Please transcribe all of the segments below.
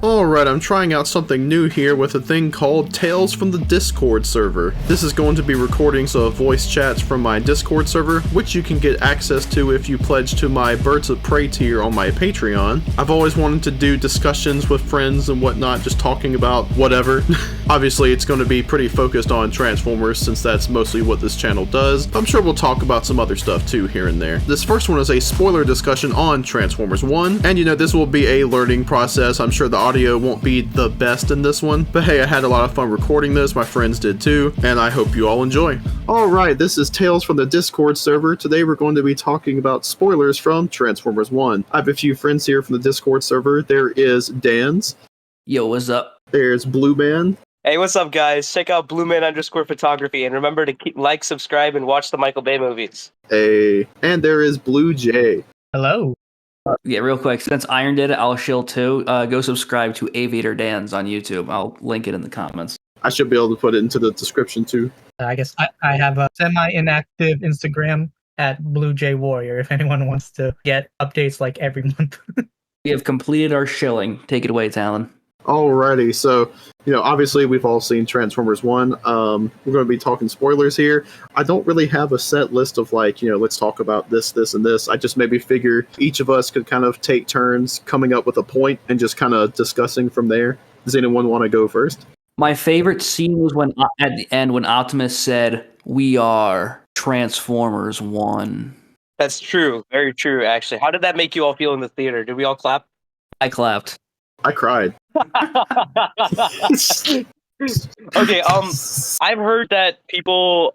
Alright, I'm trying out something new here with a thing called Tales from the Discord server. This is going to be recordings of voice chats from my Discord server, which you can get access to if you pledge to my Birds of Prey tier on my Patreon. I've always wanted to do discussions with friends and whatnot, just talking about whatever. Obviously, it's going to be pretty focused on Transformers since that's mostly what this channel does. I'm sure we'll talk about some other stuff too here and there. This first one is a spoiler discussion on Transformers 1, and this will be a learning process. I'm sure the audio won't be the best in this one, but hey, I had a lot of fun recording this, my friends did too, and I hope you all enjoy. Alright, this is Tales from the Discord server. Today we're going to be talking about spoilers from Transformers 1. I have a few friends here from the Discord server. There is Dan's. Yo, what's up? There's Blue Man. Hey, what's up, guys? Check out Blueman_photography, and remember to like, subscribe, and watch the Michael Bay movies. Hey. And there is Blue Jay. Hello. Yeah, real quick, since Iron did it, I'll shill too. Go subscribe to Aviator Dan's on YouTube. I'll link it in the comments. I should be able to put it into the description too. I guess I have a semi-inactive Instagram at Blue Jay Warrior if anyone wants to get updates like every month. We have completed our shilling. Take it away, Talon. Alrighty, so, obviously we've all seen Transformers 1. We're going to be talking spoilers here. I don't really have a set list of let's talk about this, this, and this. I just maybe figure each of us could kind of take turns coming up with a point and just kind of discussing from there. Does anyone want to go first? My favorite scene was when at the end when Optimus said, "We are Transformers 1." That's true. Very true, actually. How did that make you all feel in the theater? Did we all clap? I clapped. I cried. Okay, I've heard that people,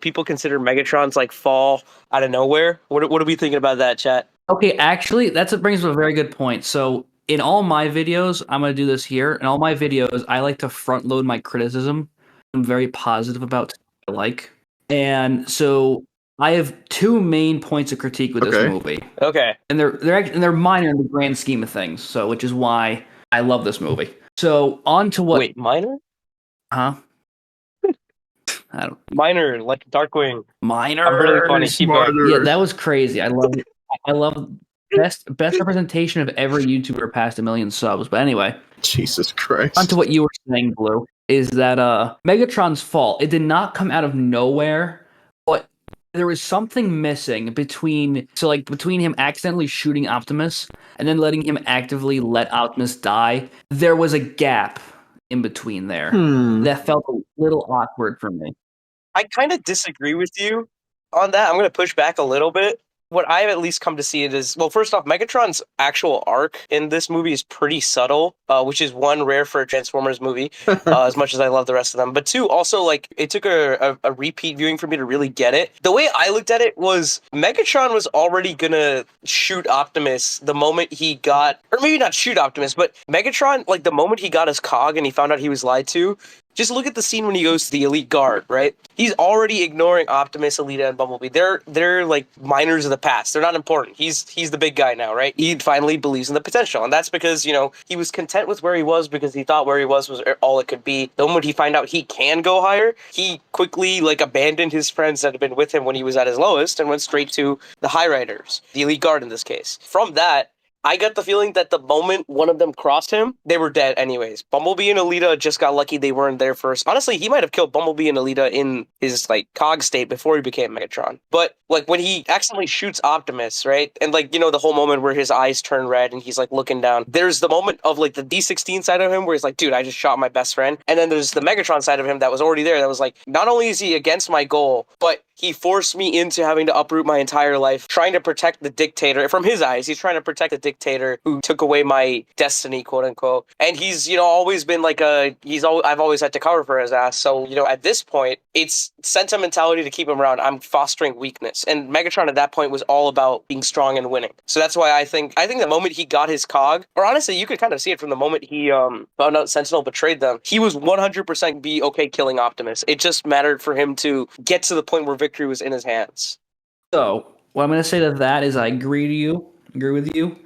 people consider Megatron's fall out of nowhere. What are we thinking about that, chat? Okay, actually, brings up a very good point. So, in all my videos, I'm going to do this here. In all my videos, I like to front load my criticism. I'm very positive about what I like. And so, I have two main points of critique with this movie. Okay. And they're minor in the grand scheme of things, so which is why I love this movie. So on to what? Wait, minor? Huh? I don't. Minor, like Darkwing. Minor. I'm really funny. Keep going. Yeah, that was crazy. I love it. I love best representation of every YouTuber past 1 million subs. But anyway, Jesus Christ. On to what you were saying, Blue, is that Megatron's fault. It did not come out of nowhere, but there was something missing between him accidentally shooting Optimus and then letting him actively let Optimus die. There was a gap in between there that felt a little awkward for me. I kind of disagree with you on that. I'm going to push back a little bit. What I've at least come to see it is, well, first off, Megatron's actual arc in this movie is pretty subtle, which is one, rare for a Transformers movie, as much as I love the rest of them. But two, also, it took a repeat viewing for me to really get it. The way I looked at it was Megatron was already gonna shoot Optimus the moment he got, or maybe not shoot Optimus, but Megatron, the moment he got his cog and he found out he was lied to, just look at the scene when he goes to the Elite Guard, right? He's already ignoring Optimus, Elita, and Bumblebee. They're like minors of the past. They're not important. He's the big guy now, right? He finally believes in the potential, and that's because, he was content with where he was because he thought where he was all it could be. The moment he found out he can go higher, he quickly abandoned his friends that had been with him when he was at his lowest and went straight to the High Riders, the Elite Guard in this case. From that, I got the feeling that the moment one of them crossed him, they were dead anyways. Bumblebee and Elita just got lucky they weren't there first. Honestly, he might have killed Bumblebee and Elita in his, cog state before he became Megatron. But, when he accidentally shoots Optimus, right? And, the whole moment where his eyes turn red and he's, looking down. There's the moment of, the D16 side of him where he's like, dude, I just shot my best friend. And then there's the Megatron side of him that was already there that was not only is he against my goal, but he forced me into having to uproot my entire life, trying to protect the dictator. From his eyes, he's trying to protect the dictator who took away my destiny, quote unquote. And he's, always been I've always had to cover for his ass. So, at this point, it's sentimentality to keep him around. I'm fostering weakness. And Megatron at that point was all about being strong and winning. So that's why I think the moment he got his cog, or honestly, you could kind of see it from the moment he found out Sentinel betrayed them, he was 100% be okay killing Optimus. It just mattered for him to get to the point where victory was in his hands. So, what I'm going to say to that is I agree with you.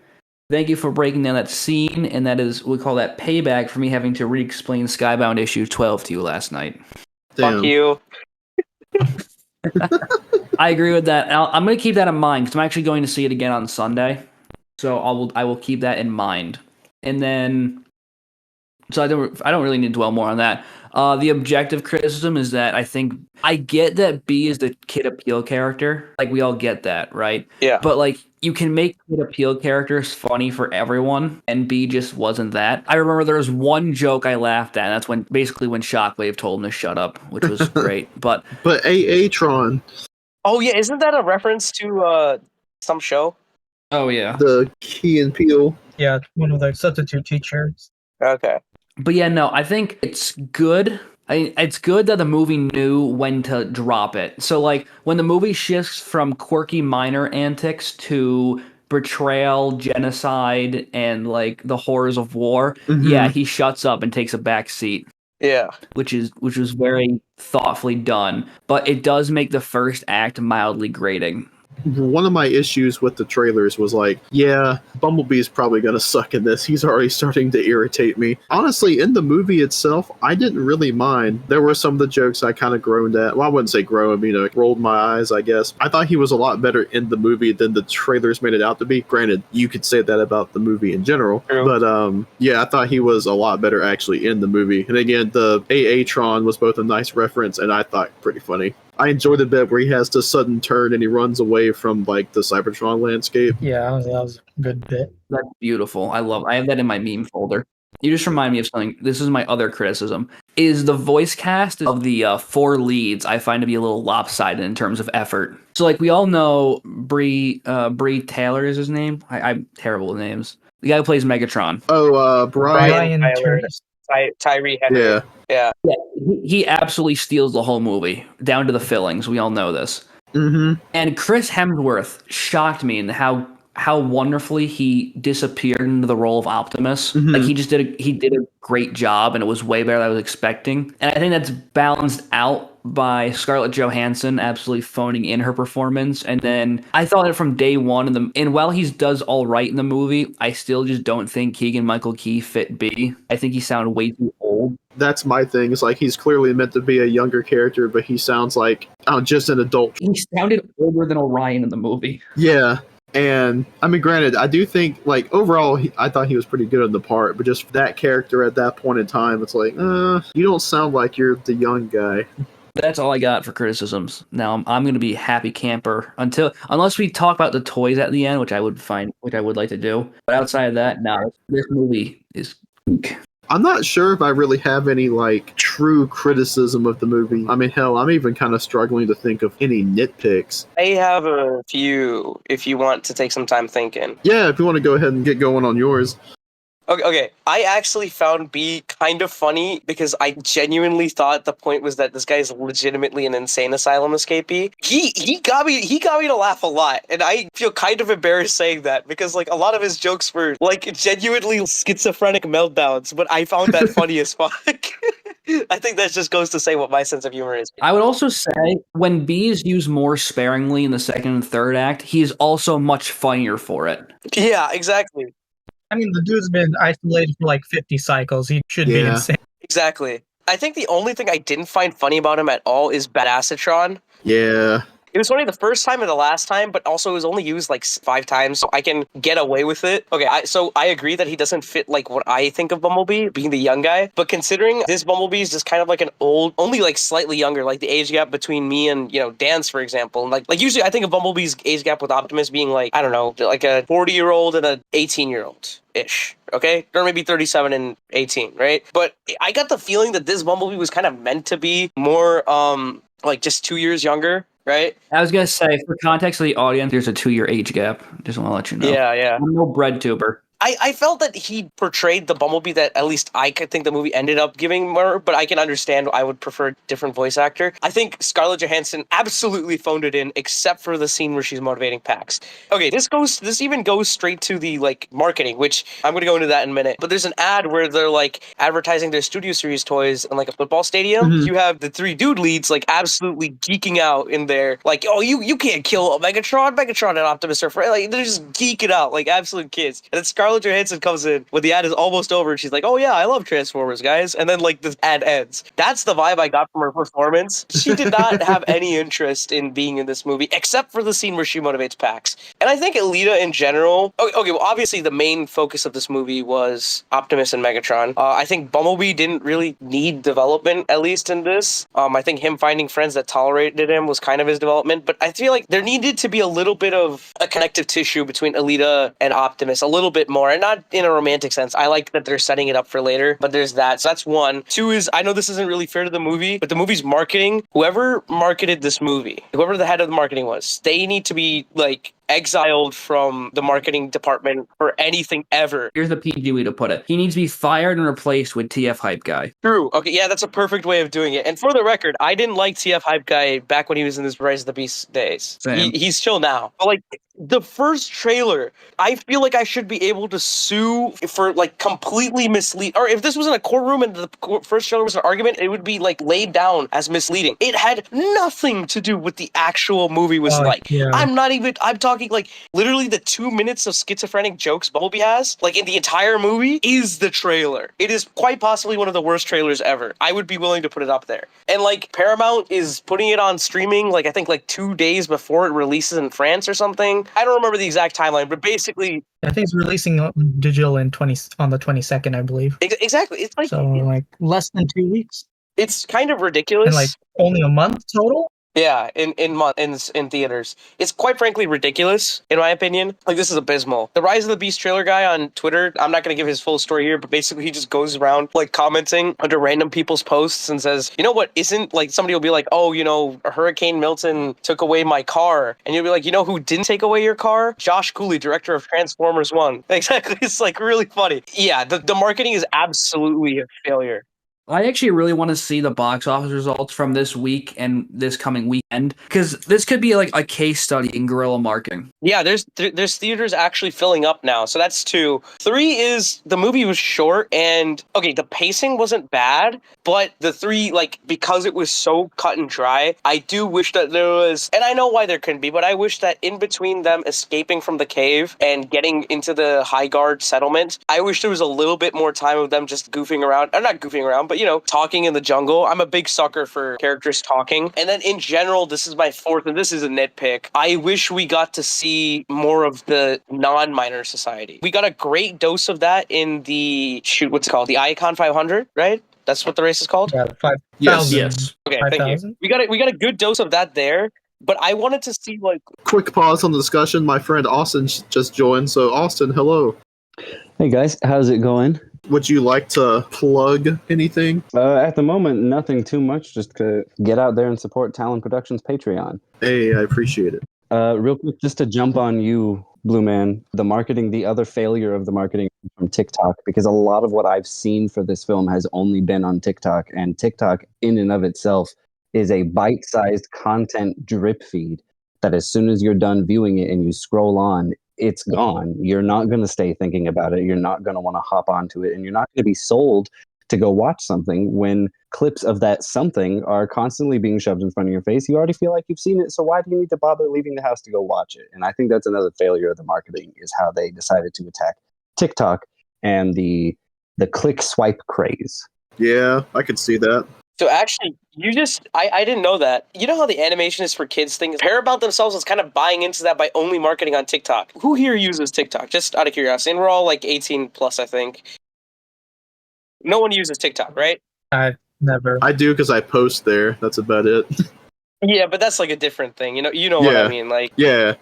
Thank you for breaking down that scene, and that is, we call that payback for me having to re-explain Skybound issue 12 to you last night. Damn. Fuck you. I agree with that. I'm going to keep that in mind, because I'm actually going to see it again on Sunday. So I will keep that in mind. And then, so I don't really need to dwell more on that. The objective criticism is that I get that B is the kid appeal character. Like, we all get that, right? Yeah. But like, you can make kid appeal characters funny for everyone, and B just wasn't that. I remember there was one joke I laughed at, and that's when Shockwave told him to shut up, which was great. But AA-tron, Oh yeah, isn't that a reference to some show? oh yeah. the Key and Peele. Yeah, one of the substitute teachers. Okay. But yeah, no, I think it's good. It's good that the movie knew when to drop it. So, like, when the movie shifts from quirky minor antics to betrayal, genocide, and like the horrors of war, yeah, he shuts up and takes a back seat, Yeah. which was very thoughtfully done. But it does make the first act mildly grating. One of my issues with the trailers was like, yeah, Bumblebee's probably going to suck in this. He's already starting to irritate me. Honestly, in the movie itself, I didn't really mind. There were some of the jokes I kind of groaned at. Well, I wouldn't say groan, rolled my eyes, I guess. I thought he was a lot better in the movie than the trailers made it out to be. Granted, you could say that about the movie in general. True. But yeah, I thought he was a lot better actually in the movie. And again, the AA-tron was both a nice reference and I thought pretty funny. I enjoy the bit where he has the sudden turn and he runs away from like the Cybertron landscape. Yeah, that was a good bit. That's beautiful. I have that in my meme folder. You just remind me of something. This is my other criticism. Is the voice cast of the 4 leads I find to be a little lopsided in terms of effort. So like we all know Bree Taylor is his name. I'm terrible with names. The guy who plays Megatron. Oh, Brian Tyler. Tyree Henry. Yeah. Yeah. Yeah, he absolutely steals the whole movie, down to the fillings. We all know this. Mm-hmm. And Chris Hemsworth shocked me in how wonderfully he disappeared into the role of Optimus. Mhm. Like he did a great job, and it was way better than I was expecting. And I think that's balanced out by Scarlett Johansson absolutely phoning in her performance. And then I thought it from day one. And while he does all right in the movie, I still just don't think Keegan-Michael Key fit B. I think he sounded way too old. That's my thing. It's like he's clearly meant to be a younger character, but he sounds like just an adult. He sounded older than Orion in the movie. Yeah. And I mean, granted, I do think like overall, I thought he was pretty good in the part, but just that character at that point in time, it's like, you don't sound like you're the young guy. That's all I got for criticisms. Now I'm going to be happy camper unless we talk about the toys at the end, which I would like to do. But outside of that, no, this movie is peak. I'm not sure if I really have any like true criticism of the movie. I mean, hell, I'm even kind of struggling to think of any nitpicks. I have a few if you want to take some time thinking. Yeah, if you want to go ahead and get going on yours. Okay. I actually found B kind of funny because I genuinely thought the point was that this guy is legitimately an insane asylum escapee. He got me to laugh a lot, and I feel kind of embarrassed saying that because like a lot of his jokes were like genuinely schizophrenic meltdowns, but I found that funny as fuck. I think that just goes to say what my sense of humor is. I would also say when B is used more sparingly in the second and third act, he is also much funnier for it. Yeah, exactly. I mean, the dude's been isolated for like 50 cycles. He should be insane. Exactly. I think the only thing I didn't find funny about him at all is Badassatron. Yeah. It was funny the first time and the last time, but also it was only used like 5 times, so I can get away with it. Okay, so I agree that he doesn't fit like what I think of Bumblebee, being the young guy. But considering this Bumblebee is just kind of like an old, only like slightly younger, like the age gap between me and, Dan's, for example. And like usually I think of Bumblebee's age gap with Optimus being like, I don't know, like a 40-year-old and a 18-year-old. Ish, okay? Or maybe 37 and 18, right? But I got the feeling that this Bumblebee was kind of meant to be more, like just 2 years younger, right? I was going to say, for context of the audience, there's a 2-year age gap. Just want to let you know. Yeah. I'm no bread tuber. I felt that he portrayed the Bumblebee that at least I could think the movie ended up giving more, but I can understand I would prefer a different voice actor. I think Scarlett Johansson absolutely phoned it in, except for the scene where she's motivating Pax. Okay, this even goes straight to the like marketing, which I'm going to go into that in a minute. But there's an ad where they're like advertising their Studio Series toys in like a football stadium. Mm-hmm. You have the 3 dude leads like absolutely geeking out in there, like, oh, you can't kill Megatron and Optimus are like they're just geeking out like absolute kids. And then Scarlett Scarlett Johansson comes in when the ad is almost over, and she's like, "Oh yeah, I love Transformers, guys," and then like the ad ends. That's the vibe I got from her performance. She did not have any interest in being in this movie, except for the scene where she motivates Pax. And I think Alita in general. Okay, well, obviously the main focus of this movie was Optimus and Megatron. I think Bumblebee didn't really need development, at least in this. I think him finding friends that tolerated him was kind of his development, but I feel like there needed to be a little bit of a connective tissue between Alita and Optimus, a little bit more, and not in a romantic sense. I like that they're setting it up for later, but there's that. So that's one. Two is, I know this isn't really fair to the movie, but the movie's marketing, whoever marketed this movie, whoever the head of the marketing was, they need to be like exiled from the marketing department for anything ever. Here's the PG way to put it. He needs to be fired and replaced with TF Hype Guy. True. Okay, yeah, that's a perfect way of doing it. And for the record, I didn't like TF Hype Guy back when he was in his Rise of the Beast days. Same. He's chill now. But like the first trailer, I feel like I should be able to sue for like completely mislead. Or if this was in a courtroom and the first trailer was an argument, it would be like laid down as misleading. It had nothing to do with the actual movie was like. Yeah. I'm talking like literally the 2 minutes of schizophrenic jokes Bumblebee has, like in the entire movie, is the trailer. It is quite possibly one of the worst trailers ever. I would be willing to put it up there. And like Paramount is putting it on streaming, like I think like 2 days before it releases in France or something. I don't remember the exact timeline, but basically, I think it's releasing digital on the 22nd, I believe. Exactly. It's like So like less than 2 weeks. It's kind of ridiculous. And like only a month total. Yeah, in theaters. It's quite frankly ridiculous, in my opinion. Like, this is abysmal. The Rise of the Beast trailer guy on Twitter, I'm not going to give his full story here, but basically he just goes around, like, commenting under random people's posts and says, you know what isn't, like, somebody will be like, oh, you know, Hurricane Milton took away my car. And you'll be like, you know who didn't take away your car? Josh Cooley, director of Transformers 1. Exactly. It's, like, really funny. Yeah, the marketing is absolutely a failure. I actually really want to see the box office results from this week and this coming weekend, because this could be like a case study in guerrilla marketing. Yeah, there's theaters actually filling up now, so that's 2. 3 is the movie was short, and okay, the pacing wasn't bad, but the 3, like, because it was so cut and dry, I do wish that there was, and I know why there couldn't be, but I wish that in between them escaping from the cave and getting into the High Guard settlement, I wish there was a little bit more time of them just goofing around, or not goofing around, but, you know, talking in the jungle. I'm a big sucker for characters talking. And then in general, this is my 4th, and this is a nitpick. I wish we got to see more of the non-minor society. We got a great dose of that in the, what's it called? The Icon 500, right? That's what the race is called? Yeah, 5,000. Yes. Okay, 5, thank you. We got a good dose of that there. But I wanted to see, like... Quick pause on the discussion. My friend Austin just joined. So, Austin, hello. Hey, guys. How's it going? Would you like to plug anything? At the moment, nothing too much. Just to get out there and support Talon Productions Patreon. Hey, I appreciate it. Real quick, just to jump on you, Blue Man, the marketing, the other failure of the marketing from TikTok, because a lot of what I've seen for this film has only been on TikTok, and TikTok in and of itself is a bite-sized content drip feed that as soon as you're done viewing it and you scroll on, it's gone. You're not going to stay thinking about it. You're not going to want to hop onto it, and you're not going to be sold to go watch something when clips of that something are constantly being shoved in front of your face. You already feel like you've seen it, so why do you need to bother leaving the house to go watch it? And I think that's another failure of the marketing, is how they decided to attack TikTok and the click swipe craze. Yeah, I could see that. So actually, I didn't know that. You know how the animation is for kids thing? Paramount themselves is kind of buying into that by only marketing on TikTok. Who here uses TikTok? Just out of curiosity. And we're all like 18 plus, I think. No one uses TikTok, right? I never. I do because I post there. That's about it. Yeah, but that's like a different thing. You know what I mean? Like, yeah.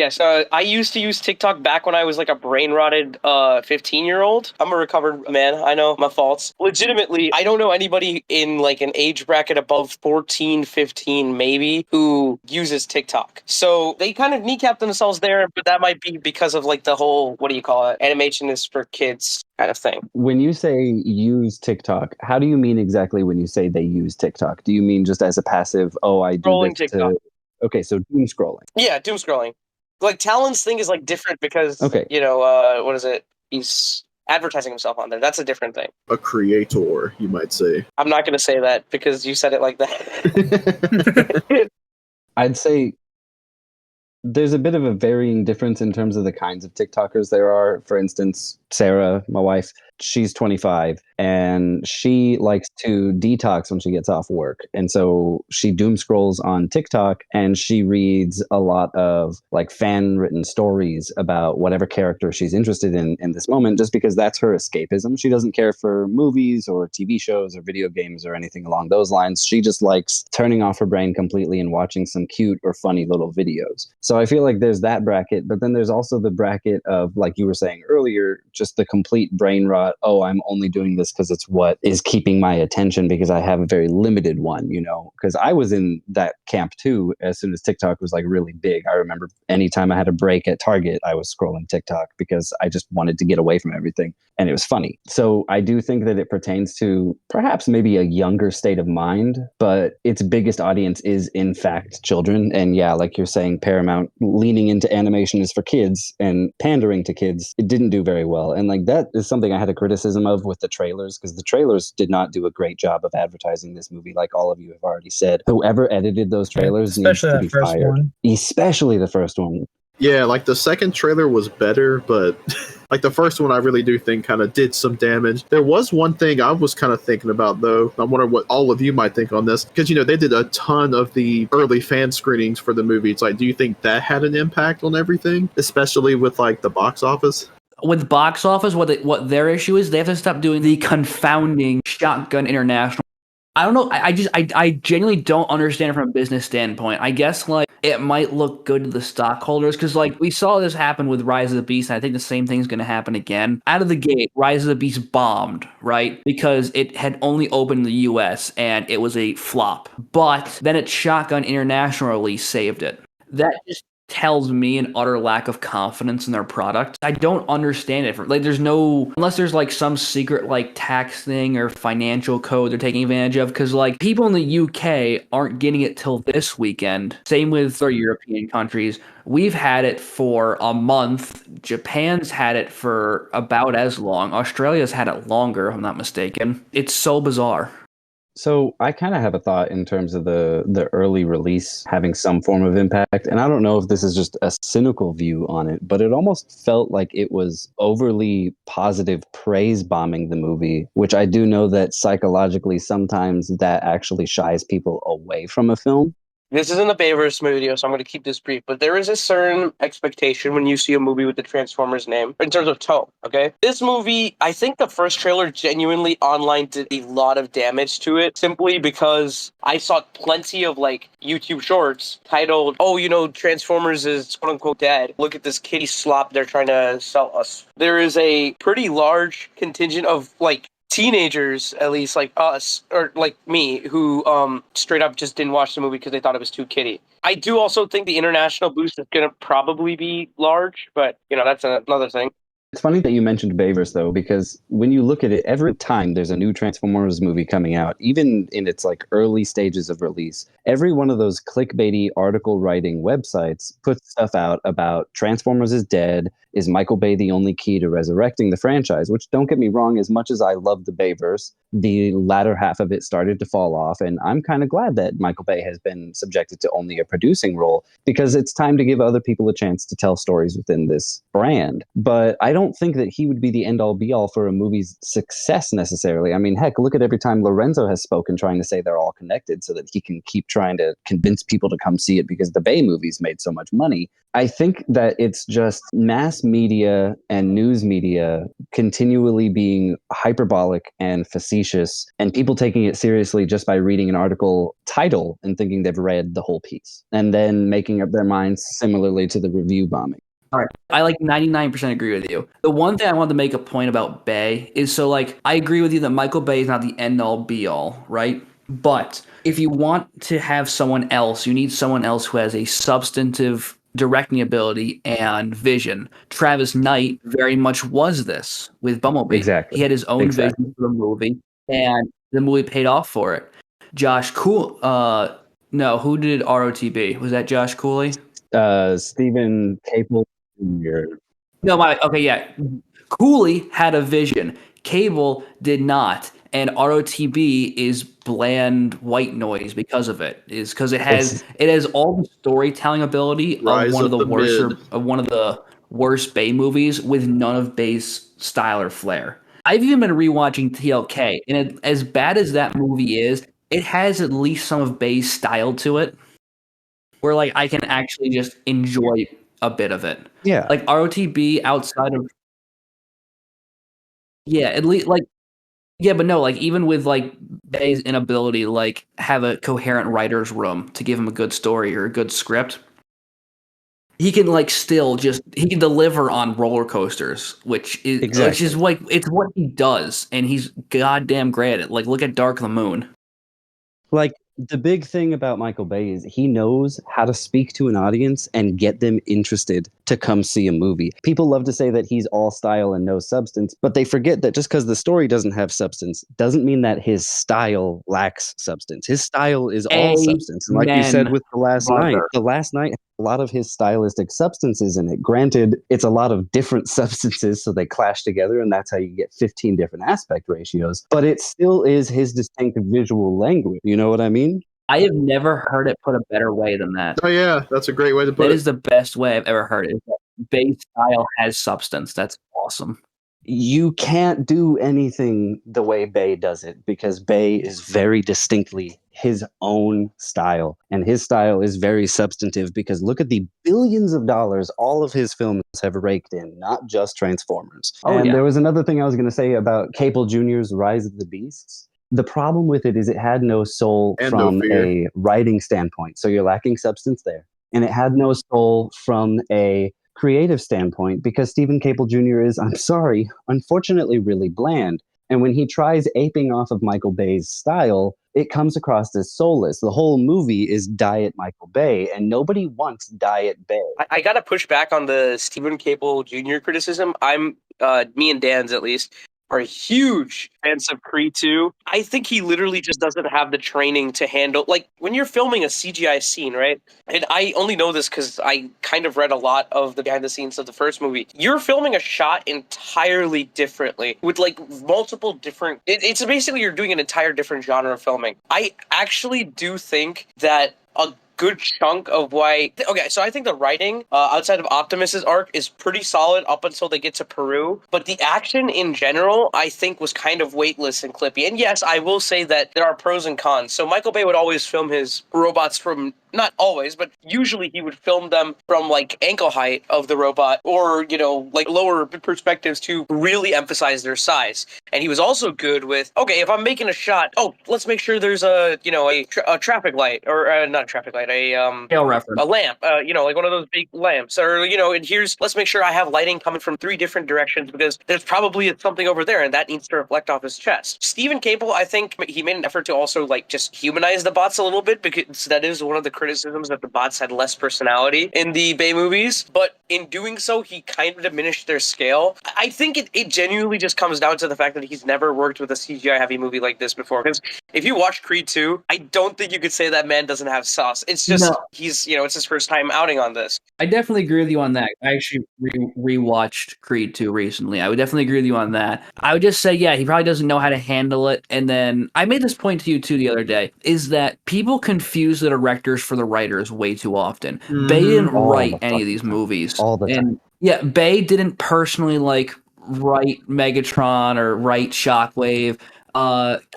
So I used to use TikTok back when I was like a brain rotted 15-year-old. I'm a recovered man. I know my faults. Legitimately, I don't know anybody in like an age bracket above 14, 15 maybe who uses TikTok. So they kind of kneecap themselves there, but that might be because of like the whole, what do you call it? Animation is for kids kind of thing. When you say use TikTok, how do you mean exactly when you say they use TikTok? Do you mean just as a passive, oh, I do Scrolling this TikTok. Okay, so doom scrolling. Yeah, doom scrolling. Like Talon's thing is like different because, you know, what is it? He's advertising himself on there. That's a different thing. A creator, you might say. I'm not going to say that because you said it like that. I'd say there's a bit of a varying difference in terms of the kinds of TikTokers there are. For instance, Sarah, my wife, she's 25 and she likes to detox when she gets off work. And so she doom scrolls on TikTok and she reads a lot of like fan written stories about whatever character she's interested in this moment, just because that's her escapism. She doesn't care for movies or TV shows or video games or anything along those lines. She just likes turning off her brain completely and watching some cute or funny little videos. So I feel like there's that bracket, but then there's also the bracket of, like you were saying earlier, just the complete brain rot. Oh, I'm only doing this because it's what is keeping my attention because I have a very limited one, you know, because I was in that camp too. As soon as TikTok was like really big, I remember anytime I had a break at Target, I was scrolling TikTok because I just wanted to get away from everything and it was funny. So I do think that it pertains to perhaps maybe a younger state of mind, but its biggest audience is in fact children. And yeah, like you're saying, Paramount leaning into animation is for kids and pandering to kids, it didn't do very well. And like that is something I had a criticism of with the trailers, because the trailers did not do a great job of advertising this movie, like all of you have already said. Whoever edited those trailers needs especially to that be first fired. one. Especially the first one. Yeah, like the second trailer was better, but like the first one I really do think kind of did some damage. There was one thing I was kind of thinking about though. I wonder what all of you might think on this, because you know they did a ton of the early fan screenings for the movie. It's like, do you think that had an impact on everything, especially with like the box office? With box office, what their issue is, they have to stop doing the confounding Shotgun International. I don't know. I genuinely don't understand it from a business standpoint. I guess like it might look good to the stockholders because like we saw this happen with Rise of the Beast, and I think the same thing's going to happen again. Out of the gate, Rise of the Beast bombed, right? Because it had only opened in the U.S. and it was a flop. But then its Shotgun International release saved it. That just tells me an utter lack of confidence in their product. I don't understand it. Like, there's no, unless there's like some secret like tax thing or financial code they're taking advantage of. Because like people in the UK aren't getting it till this weekend. Same with our European countries. We've had it for a month. Japan's had it for about as long. Australia's had it longer, if I'm not mistaken. It's so bizarre. So I kind of have a thought in terms of the early release having some form of impact. And I don't know if this is just a cynical view on it, but it almost felt like it was overly positive praise bombing the movie, which I do know that psychologically sometimes that actually shies people away from a film. This isn't a Bayverse video, so I'm going to keep this brief, but there is a certain expectation when you see a movie with the Transformers name, in terms of tone, okay? This movie, I think the first trailer genuinely online did a lot of damage to it, simply because I saw plenty of, like, YouTube shorts titled, oh, you know, Transformers is quote-unquote dead. Look at this kitty slop they're trying to sell us. There is a pretty large contingent of, like, teenagers, at least like us or like me, who straight up just didn't watch the movie because they thought it was too kiddie. I do also think the international boost is going to probably be large, but you know, that's another thing. It's funny that you mentioned Bayverse, though, because when you look at it, every time there's a new Transformers movie coming out, even in its like early stages of release, every one of those clickbaity article writing websites puts stuff out about Transformers is dead. Is Michael Bay the only key to resurrecting the franchise? Which, don't get me wrong, as much as I love the Bayverse, the latter half of it started to fall off. And I'm kind of glad that Michael Bay has been subjected to only a producing role, because it's time to give other people a chance to tell stories within this brand. But I don't think that he would be the end all be all for a movie's success necessarily. I mean, heck, look at every time Lorenzo has spoken trying to say they're all connected so that he can keep trying to convince people to come see it because the Bay movies made so much money. I think that it's just mass media and news media continually being hyperbolic and facetious, and people taking it seriously just by reading an article title and thinking they've read the whole piece, and then making up their minds similarly to the review bombing. All right. I like 99% agree with you. The one thing I wanted to make a point about Bay is, so like I agree with you that Michael Bay is not the end all be all, right? But if you want to have someone else, you need someone else who has a substantive directing ability and vision. Travis Knight very much was this with Bumblebee. Exactly. He had his own vision for the movie, and the movie paid off for it. Josh Cool, no, who did ROTB? Was that Josh Cooley? Stephen Cable Jr. No, okay, yeah. Cooley had a vision. Cable did not. and ROTB is bland white noise because of it. Is because it It's has all the storytelling ability of Rise one of of the the worst Mid. of one of the worst Bay movies with none of Bay's style or flair. I've even been rewatching TLK, and as bad as that movie is, it has at least some of Bay's style to it, where like I can actually just enjoy a bit of it. yeah. Like ROTB outside of yeah, at least like yeah, but no, like even with like Bay's inability to like have a coherent writer's room to give him a good story or a good script, he can like still just he can deliver on roller coasters, which is Exactly. like it's what he does, and he's goddamn great at it. Like look at Dark of the Moon. Like the big thing about Michael Bay is he knows how to speak to an audience and get them interested to come see a movie. People love to say that he's all style and no substance, but they forget that just because the story doesn't have substance doesn't mean that his style lacks substance. His style is all substance. And like you said Amen, with brother. The Last Night had a lot of his stylistic substances in it. Granted, it's a lot of different substances, so they clash together, and that's how you get 15 different aspect ratios. But it still is his distinctive visual language. You know what I mean? I have never heard it put a better way than that. Oh yeah, that's a great way to put That it. is the best way I've ever heard it. Is that Bay's style has substance. That's awesome. You can't do anything the way Bay does it because Bay is very distinctly his own style. And his style is very substantive because look at the billions of dollars all of his films have raked in, not just Transformers. Oh And yeah. there was another thing I was going to say about Cable Jr.'s Rise of the Beasts. The problem with it is it had no soul And no from fear. a writing standpoint. So you're lacking substance there. And it had no soul from a creative standpoint because Stephen Cable Jr. is, I'm sorry, unfortunately really bland. And when he tries aping off of Michael Bay's style, it comes across as soulless. The whole movie is Diet Michael Bay, and nobody wants Diet Bay. I got to push back on the Stephen Cable Jr. criticism. Me and Dan's at least, are huge fans of Creed 2. I think he literally just doesn't have the training to handle, like, when you're filming a CGI scene, right? And I only know this because I kind of read a lot of the behind the scenes of the first movie. You're filming a shot entirely differently with like multiple different. It's basically you're doing an entire different genre of filming. I actually do think that a good chunk of why. Okay, so I think the writing outside of Optimus's arc is pretty solid up until they get to Peru, but the action in general, I think, was kind of weightless and clippy. And yes, I will say that there are pros and cons. So Michael Bay would always film his robots from, not always, but usually he would film them from like ankle height of the robot, or like lower perspectives to really emphasize their size. And he was also good with, okay, if I'm making a shot, let's make sure there's a traffic light, or not a traffic light, Scale reference. a lamp, like one of those big lamps, or and let's make sure I have lighting coming from 3 different directions because there's probably something over there and that needs to reflect off his chest. Stephen Cable, I think he made an effort to also like just humanize the bots a little bit, because that is one of the criticisms, that the bots had less personality in the Bay movies, but in doing so, he kind of diminished their scale. I think it genuinely just comes down to the fact that he's never worked with a CGI heavy movie like this before, because if you watch Creed 2, I don't think you could say that man doesn't have sauce. It's just No, it's his first time outing on this. I definitely agree with you on that. I actually rewatched Creed 2 recently. I would definitely agree with you on that. I would just say, yeah, he probably doesn't know how to handle it. And then I made this point to you too the other day, is that people confuse the directors for the writers way too often. Bay didn't All the write any of these fucking time. movies. All the time. And yeah, Bay didn't personally like write Megatron or write Shockwave.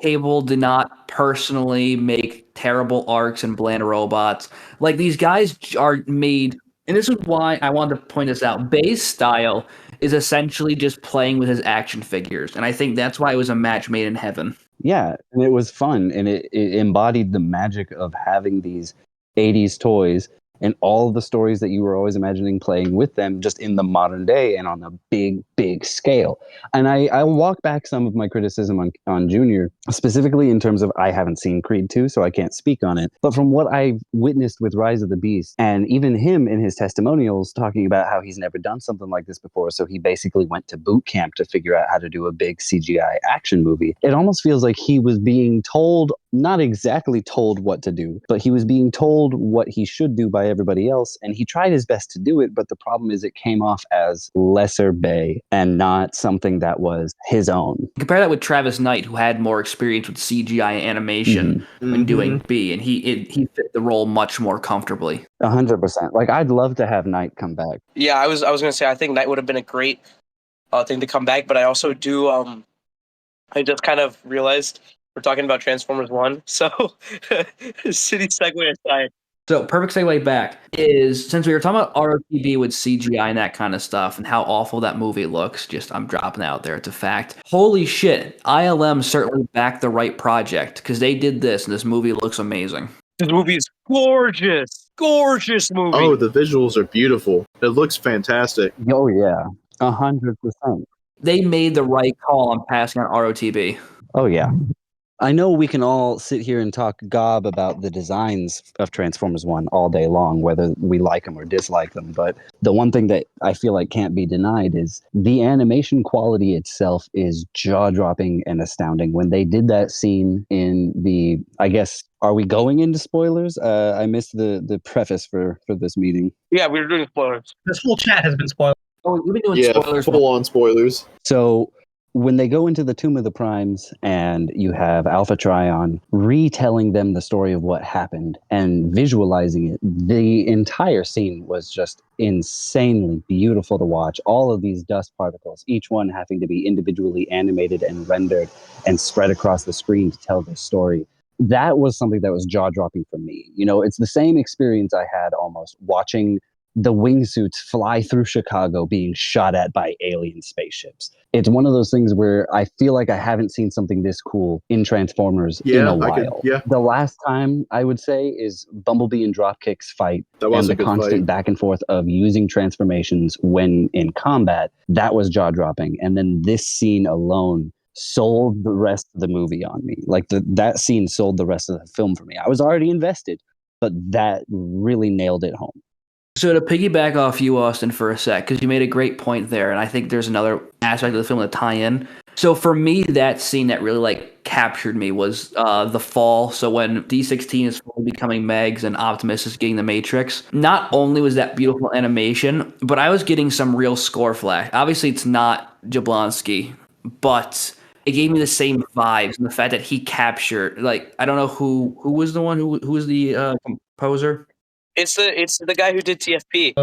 Cable did not personally make terrible arcs and bland robots. Like these guys are made, and this is why I wanted to point this out. Bay's style is essentially just playing with his action figures, and I think that's why it was a match made in heaven. Yeah, and it was fun, and it embodied the magic of having these 80s toys and all of the stories that you were always imagining playing with them, just in the modern day and on a big, big scale. And I'll walk back some of my criticism on Junior, specifically in terms of I haven't seen Creed 2, so I can't speak on it. But from what I've witnessed with Rise of the Beast, and even him in his testimonials talking about how he's never done something like this before, so he basically went to boot camp to figure out how to do a big CGI action movie, it almost feels like he was being told not exactly told what to do, but he was being told what he should do by everybody else, and he tried his best to do it, but the problem is it came off as lesser bay and not something that was his own. Compare that with Travis Knight, who had more experience with CGI animation when doing B, and he fit the role much more comfortably. 100%. Like, I'd love to have Knight come back. Yeah, I was gonna say I think Knight would have been a great thing to come back, but I also do I just kind of realized we're talking about Transformers 1, so city segue aside. So perfect segue back is, since we were talking about ROTB with CGI and that kind of stuff and how awful that movie looks, just I'm dropping out there, it's a fact. Holy shit, ILM certainly backed the right project, because they did this and this movie looks amazing. This movie is gorgeous. Gorgeous movie. Oh, the visuals are beautiful. It looks fantastic. Oh, yeah. 100%. They made the right call on passing on ROTB. Oh, yeah. I know we can all sit here and talk gob about the designs of Transformers 1 all day long, whether we like them or dislike them, but the one thing that I feel like can't be denied is the animation quality itself is jaw-dropping and astounding. When they did that scene in the, I guess, are we going into spoilers? I missed the preface for this meeting. Yeah, we were doing spoilers. This whole chat has been spoiled. Oh, we've been doing spoilers. Full-on spoilers. So when they go into the Tomb of the Primes and you have Alpha Trion retelling them the story of what happened and visualizing it, the entire scene was just insanely beautiful to watch. All of these dust particles, each one having to be individually animated and rendered and spread across the screen to tell this story. That was something that was jaw-dropping for me. You know, it's the same experience I had almost watching the wingsuits fly through Chicago being shot at by alien spaceships. It's one of those things where I feel like I haven't seen something this cool in Transformers in a while. The last time, I would say, is Bumblebee and Dropkick's fight and the constant back and forth of using transformations when in combat. That was jaw-dropping. And then this scene alone sold the rest of the movie on me. Like, that scene sold the rest of the film for me. I was already invested, but that really nailed it home. So to piggyback off you, Austin, for a sec, because you made a great point there, and I think there's another aspect of the film to tie in. So for me, that scene that really captured me was the fall. So when D16 is fully becoming Megs and Optimus is getting the Matrix, not only was that beautiful animation, but I was getting some real score flash. Obviously, it's not Jablonski, but it gave me the same vibes, and the fact that he captured, I don't know who was the one who was the composer. It's the guy who did TFP.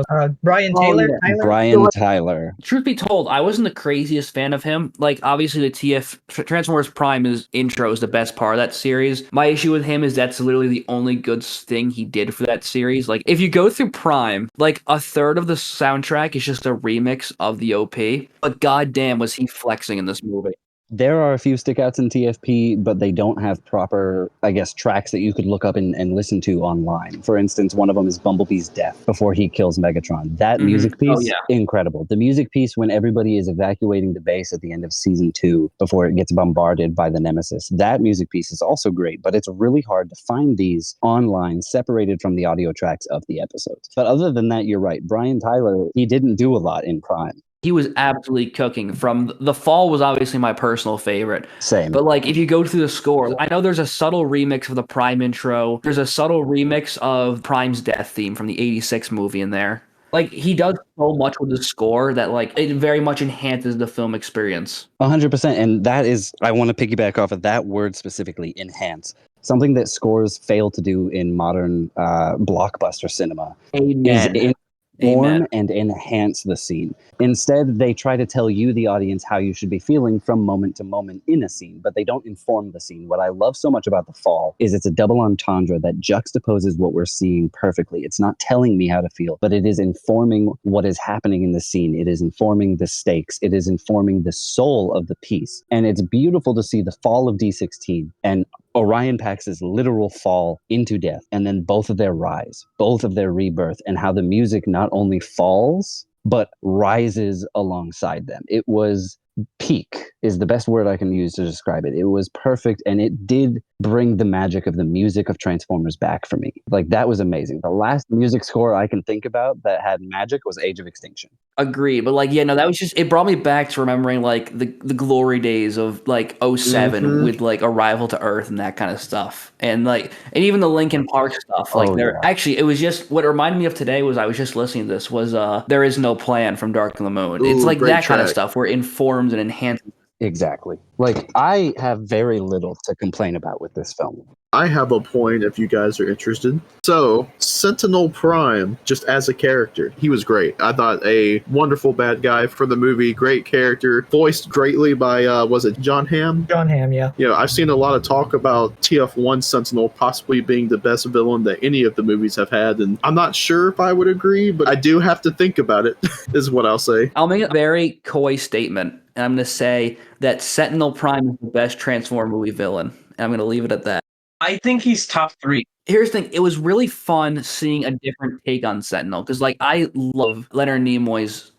Brian Taylor. Yeah. Brian Tyler. Truth be told, I wasn't the craziest fan of him. Obviously, the Transformers Prime intro is the best part of that series. My issue with him is that's literally the only good thing he did for that series. If you go through Prime, a third of the soundtrack is just a remix of the OP. But goddamn, was he flexing in this movie. There are a few stickouts in TFP, but they don't have proper, I guess, tracks that you could look up and listen to online. For instance, one of them is Bumblebee's death before he kills Megatron. That music piece, incredible. The music piece when everybody is evacuating the base at the end of season 2 before it gets bombarded by the Nemesis. That music piece is also great, but it's really hard to find these online separated from the audio tracks of the episodes. But other than that, you're right. Brian Tyler, he didn't do a lot in Prime. He was absolutely cooking. From The Fall was obviously my personal favorite. Same. But if you go through the score, I know there's a subtle remix of the Prime intro. There's a subtle remix of Prime's death theme from the 86 movie in there. He does so much with the score that it very much enhances the film experience. 100%. And that is, I want to piggyback off of that word specifically, enhance. Something that scores fail to do in modern blockbuster cinema. Amen. Form and enhance the scene. Instead, they try to tell you, the audience, how you should be feeling from moment to moment in a scene, but they don't inform the scene. What I love so much about The Fall is it's a double entendre that juxtaposes what we're seeing perfectly. It's not telling me how to feel, but it is informing what is happening in the scene. It is informing the stakes. It is informing the soul of the piece. And it's beautiful to see the fall of D16 and Orion Pax's literal fall into death, and then both of their rise, both of their rebirth, and how the music not only falls, but rises alongside them. It was peak, is the best word I can use to describe it. It was perfect, and it did bring the magic of the music of Transformers back for me. That was amazing. The last music score I can think about that had magic was Age of Extinction. Agree, but like, yeah, no, that was just it brought me back to remembering like the glory days of like '07 with like Arrival to Earth and that kind of stuff, and like and even the Linkin Park stuff. Like Oh, there yeah. actually, it was just what it reminded me of today was I was just listening to this was There Is No Plan from Dark of the Moon. It's Ooh, like great that kind of track. stuff where it informs and enhances. Exactly. Like, I have very little to complain about with this film. I have a point if you guys are interested. So, Sentinel Prime, just as a character, he was great. I thought a wonderful bad guy for the movie, great character, voiced greatly by, was it John Hamm? John Hamm, yeah. You know, I've seen a lot of talk about TF1 Sentinel possibly being the best villain that any of the movies have had, and I'm not sure if I would agree, but I do have to think about it, is what I'll say. I'll make a very coy statement, and I'm going to say that Sentinel Prime is the best Transformer movie villain, and I'm going to leave it at that. I think he's top 3. Here's the thing, it was really fun seeing a different take on Sentinel, because like I love Leonard Nimoy's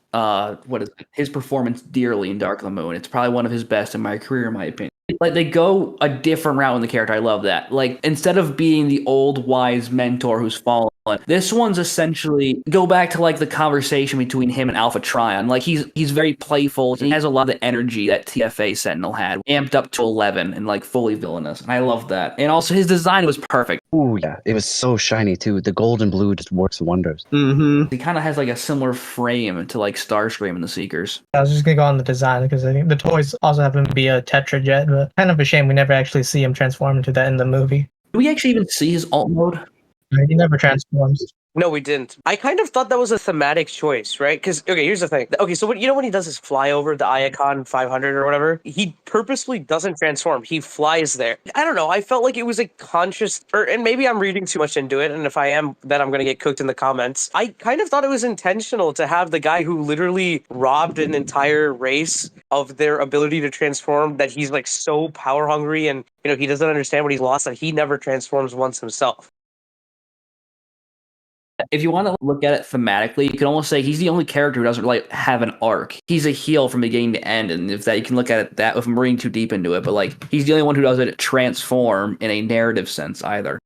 his performance dearly in Dark of the Moon. It's probably one of his best in my career, in my opinion. Like they go a different route in the character. I love that. Like instead of being the old wise mentor who's fallen, this one's essentially go back to like the conversation between him and Alpha Trion. Like he's very playful. He has a lot of the energy that TFA Sentinel had, amped up to 11 and like fully villainous. And I love that. And also his design was perfect. Ooh, yeah. It was so shiny, too. The gold and blue just works wonders. He kind of has like a similar frame to like Starscream and the Seekers. I was just gonna go on the design because I think the toys also happen to be a Tetrajet, but kind of a shame we never actually see him transform into that in the movie. Do we actually even see his alt mode? He never transforms. No, we didn't. I kind of thought that was a thematic choice, right? Because, okay, here's the thing. Okay, so when he does his flyover, the Iacon 500 or whatever, he purposefully doesn't transform. He flies there. I don't know. I felt like it was a conscious, and maybe I'm reading too much into it, and if I am, then I'm going to get cooked in the comments. I kind of thought it was intentional to have the guy who literally robbed an entire race of their ability to transform, that he's like so power hungry and, he doesn't understand what he's lost, that he never transforms once himself. If you want to look at it thematically, you can almost say he's the only character who doesn't like have an arc. He's a heel from beginning to end, and if that you can look at it that if I'm reading too deep into it, but like he's the only one who doesn't transform in a narrative sense either.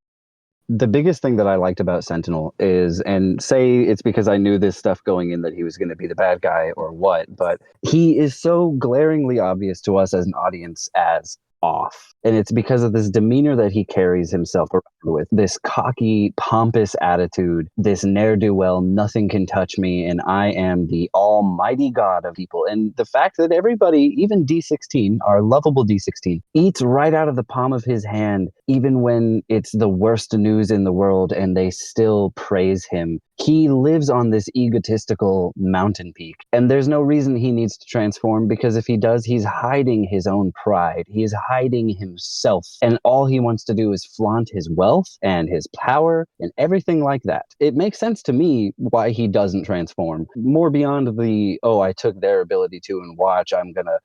The biggest thing that I liked about Sentinel is, and say it's because I knew this stuff going in that he was going to be the bad guy or what, but he is so glaringly obvious to us as an audience as off. And it's because of this demeanor that he carries himself around with, this cocky, pompous attitude, this ne'er-do-well, nothing can touch me, and I am the almighty god of people. And the fact that everybody, even D16, our lovable D16, eats right out of the palm of his hand, even when it's the worst news in the world, and they still praise him. He lives on this egotistical mountain peak, and there's no reason he needs to transform, because if he does, he's hiding his own pride. He is hiding himself, and all he wants to do is flaunt his wealth and his power and everything like that. It makes sense to me why he doesn't transform. More beyond the, I took their ability to and watch, I'm gonna,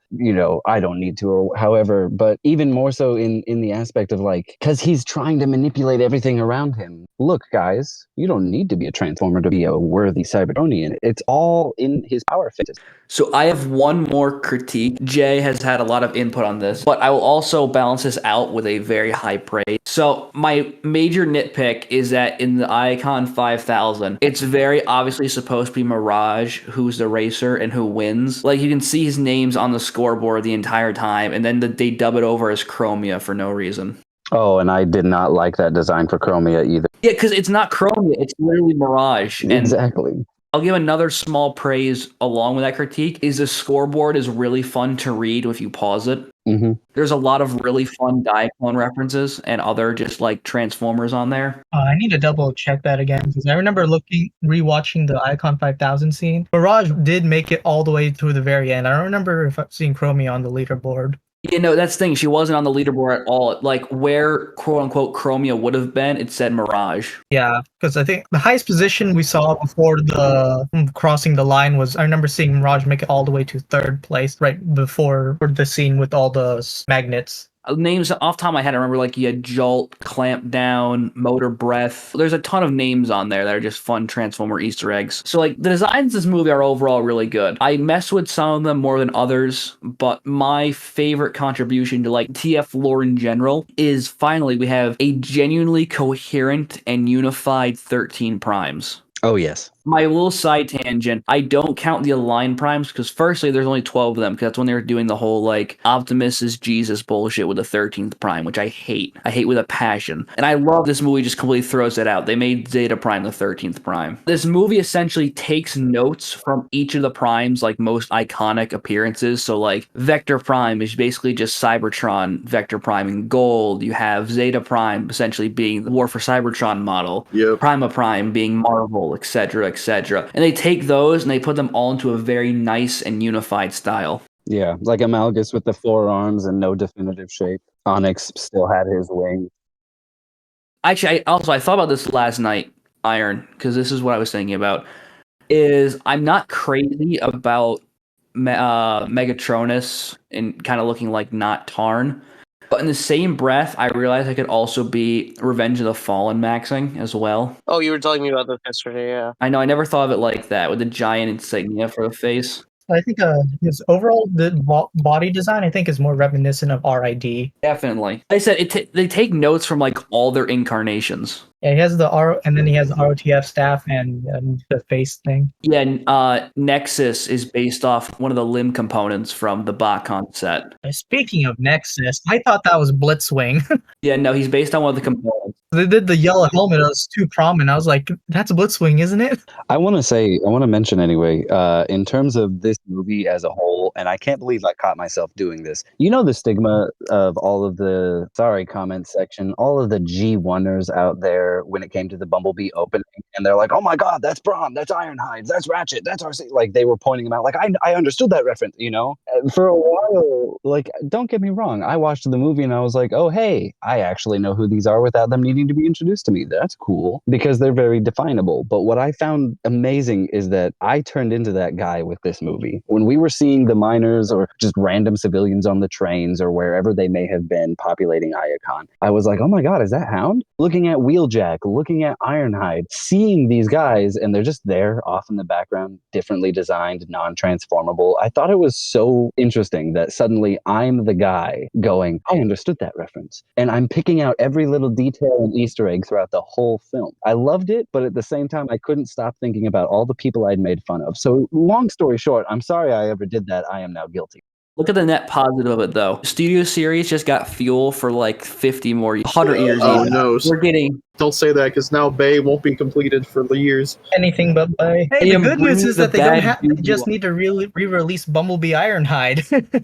I don't need to, or however, but even more so in the aspect of like, because he's trying to manipulate everything around him. Look, guys, you don't need to be a transformer to be a worthy Cybertronian. It's all in his power fantasy. So I have one more critique. Jay has had a lot of input on this, but I will also balance this out with a very high praise. So my major nitpick is that in the Icon 5000, it's very obviously supposed to be Mirage who's the racer and who wins. Like you can see his names on the scoreboard the entire time, and then they dub it over as Chromia for no reason. Oh, and I did not like that design for Chromia either. Yeah, because it's not Chromia, it's literally Mirage. And exactly. I'll give another small praise along with that critique is the scoreboard is really fun to read if you pause it. Mm-hmm. There's a lot of really fun Diaclone references and other just like Transformers on there. I need to double check that again because I remember rewatching the Icon 5000 scene. Mirage did make it all the way through the very end. I don't remember if I've seen Chromia on the leaderboard. That's the thing. She wasn't on the leaderboard at all. Like where quote unquote Chromia would have been, it said Mirage. Yeah, because I think the highest position we saw before the crossing the line was, I remember seeing Mirage make it all the way to third place right before the scene with all the magnets. Names off the top of my head, I remember like you had Jolt, Clamp Down, Motor Breath. There's a ton of names on there that are just fun Transformer Easter eggs. So like the designs of this movie are overall really good. I mess with some of them more than others, but my favorite contribution to like TF lore in general is finally we have a genuinely coherent and unified 13 primes. Oh, yes. My little side tangent, I don't count the Align Primes because firstly, there's only 12 of them because that's when they were doing the whole like Optimus is Jesus bullshit with the 13th Prime, which I hate. I hate with a passion. And I love this movie just completely throws it out. They made Zeta Prime the 13th Prime. This movie essentially takes notes from each of the Primes, like most iconic appearances. So like Vector Prime is basically just Cybertron, Vector Prime in gold. You have Zeta Prime essentially being the War for Cybertron model. Yep. Prima Prime being Marvel, etc., etc. And they take those and they put them all into a very nice and unified style. Yeah, like Amalgus with the 4 arms and no definitive shape. Onyx still had his wing. Actually, I thought about this last night, Iron, because this is what I was thinking about. Is I'm not crazy about Megatronus and kind of looking like not Tarn. But in the same breath, I realized I could also be Revenge of the Fallen maxing as well. Oh, you were telling me about this yesterday, yeah. I know, I never thought of it like that, with the giant insignia for the face. I think his overall body design, I think, is more reminiscent of RID. Definitely. Like I said, they take notes from like all their incarnations. Yeah, he has the R, and then he has the ROTF staff and the face thing. Yeah, Nexus is based off one of the limb components from the Botcon set. Speaking of Nexus, I thought that was Blitzwing. Yeah, no, he's based on one of the components. They did the yellow helmet. It was too prominent. I was like, that's Blitzwing, isn't it? I want to mention anyway, in terms of this movie as a whole, and I can't believe I caught myself doing this. You know the stigma of all of the, comment section, all of the G1ers out there when it came to the Bumblebee opening, and they're like, oh my god, that's Brahm, that's Ironhide, that's Ratchet, that's RC. Like, they were pointing them out, like, I understood that reference, you know? For a while, like, don't get me wrong, I watched the movie and I was like, oh hey, I actually know who these are without them needing to be introduced to me. That's cool, because they're very definable. But what I found amazing is that I turned into that guy with this movie. When we were seeing the miners or just random civilians on the trains or wherever they may have been populating Iacon, I was like, oh my god, is that Hound? Looking at Wheeljack, looking at Ironhide, seeing these guys, and they're just there off in the background, differently designed, non-transformable. I thought it was so interesting that suddenly I'm the guy going, I understood that reference. And I'm picking out every little detail and Easter egg throughout the whole film. I loved it, but at the same time, I couldn't stop thinking about all the people I'd made fun of. So long story short, I'm sorry I ever did that. I am now guilty. Look at the net positive of it, though. Studio Series just got fuel for like 50 more, 100 years. Oh, even. no. We're getting... Don't say that, because now Bay won't be completed for years. Anything but Bay. Hey, the good news is that they just need to re-release Bumblebee Ironhide.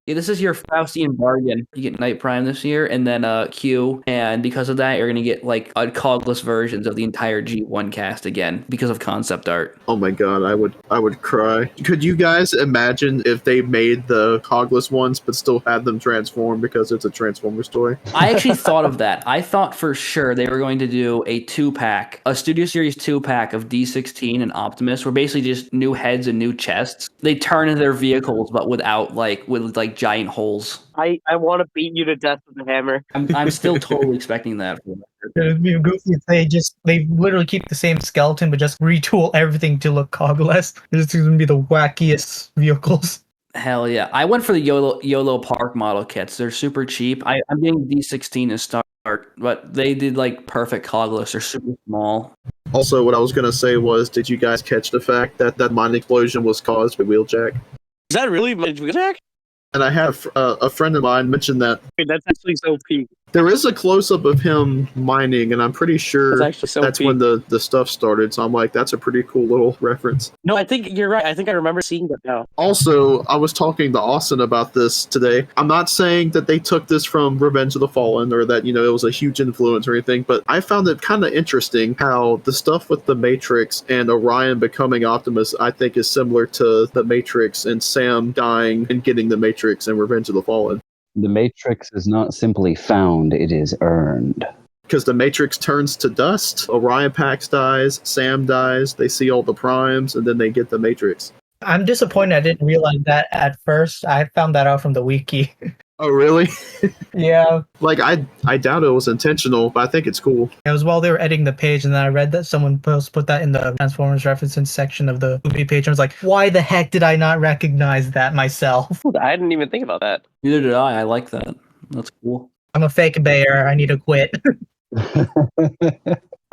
Yeah, this is your Faustian bargain. You get Night Prime this year, and then Q, and because of that, you're going to get like cogless versions of the entire G1 cast again because of concept art. Oh my god, I would cry. Could you guys imagine if they made the cogless ones but still had them transform because it's a Transformers toy? I actually thought of that. I thought for sure they were going to do a 2-pack, a Studio Series 2-pack of D16 and Optimus, where basically just new heads and new chests. They turn into their vehicles, but with giant holes. I want to beat you to death with a hammer. I'm still totally expecting that. It would be goofy if they literally keep the same skeleton but just retool everything to look cogless. It's going to be the wackiest vehicles. Hell yeah. I went for the YOLO Park model kits. They're super cheap. I'm getting D16 to start, but they did like perfect cogless. They're super small. Also, what I was going to say was, did you guys catch the fact that that mine explosion was caused by Wheeljack? Is that really Wheeljack? And I have a friend of mine mention that. Wait, that's actually so peak. There is a close-up of him mining, and I'm pretty sure that's when the stuff started. So I'm like, that's a pretty cool little reference. No, I think you're right. I think I remember seeing that now. Also, I was talking to Austin about this today. I'm not saying that they took this from Revenge of the Fallen or that, it was a huge influence or anything, but I found it kind of interesting how the stuff with the Matrix and Orion becoming Optimus, I think, is similar to the Matrix and Sam dying and getting the Matrix and Revenge of the Fallen. The Matrix is not simply found, it is earned. Because the Matrix turns to dust, Orion Pax dies, Sam dies, they see all the primes, and then they get the Matrix. I'm disappointed I didn't realize that at first. I found that out from the wiki. Oh, really? Yeah. Like, I doubt it was intentional, but I think it's cool. It was while they were editing the page, and then I read that someone put that in the Transformers references section of the movie page, and I was like, why the heck did I not recognize that myself? I didn't even think about that. Neither did I. I like that. That's cool. I'm a fake Bayer. I need to quit.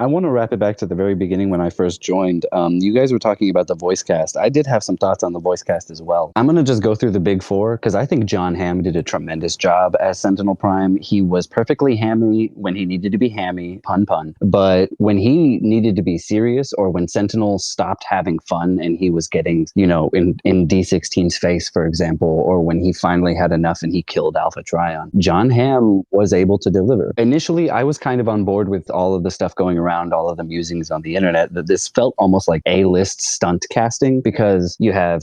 I want to wrap it back to the very beginning when I first joined. You guys were talking about the voice cast. I did have some thoughts on the voice cast as well. I'm going to just go through the big four because I think John Hamm did a tremendous job as Sentinel Prime. He was perfectly hammy when he needed to be hammy, pun pun. But when he needed to be serious, or when Sentinel stopped having fun and he was getting, in D16's face, for example, or when he finally had enough and he killed Alpha Trion, John Hamm was able to deliver. Initially, I was kind of on board with all of the stuff going around, all of the musings on the internet, that this felt almost like A-list stunt casting because you have,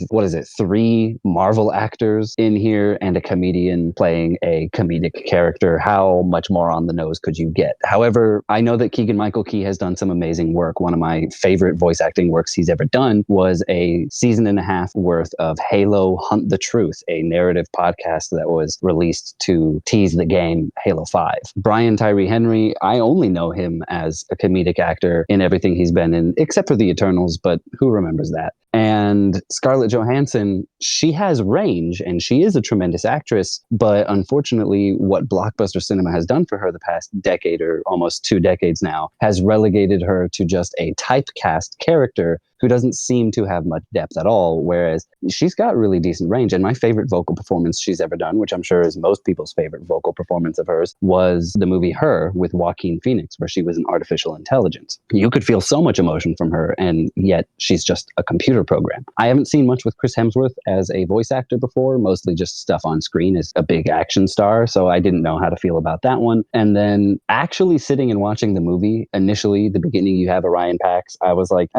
3 Marvel actors in here and a comedian playing a comedic character. How much more on the nose could you get? However, I know that Keegan-Michael Key has done some amazing work. One of my favorite voice acting works he's ever done was a season and a half worth of Halo Hunt the Truth, a narrative podcast that was released to tease the game Halo 5. Brian Tyree Henry, I only know him as a comedic actor in everything he's been in, except for the Eternals, but who remembers that? And Scarlett Johansson, she has range and she is a tremendous actress, but unfortunately what blockbuster cinema has done for her the past decade or almost 2 decades now has relegated her to just a typecast character who doesn't seem to have much depth at all, whereas she's got really decent range. And my favorite vocal performance she's ever done, which I'm sure is most people's favorite vocal performance of hers, was the movie Her with Joaquin Phoenix, where she was an artificial intelligence. You could feel so much emotion from her, and yet she's just a computer program. I haven't seen much with Chris Hemsworth as a voice actor before, mostly just stuff on screen as a big action star, so I didn't know how to feel about that one. And then actually sitting and watching the movie, initially, the beginning, you have Orion Pax, I was like,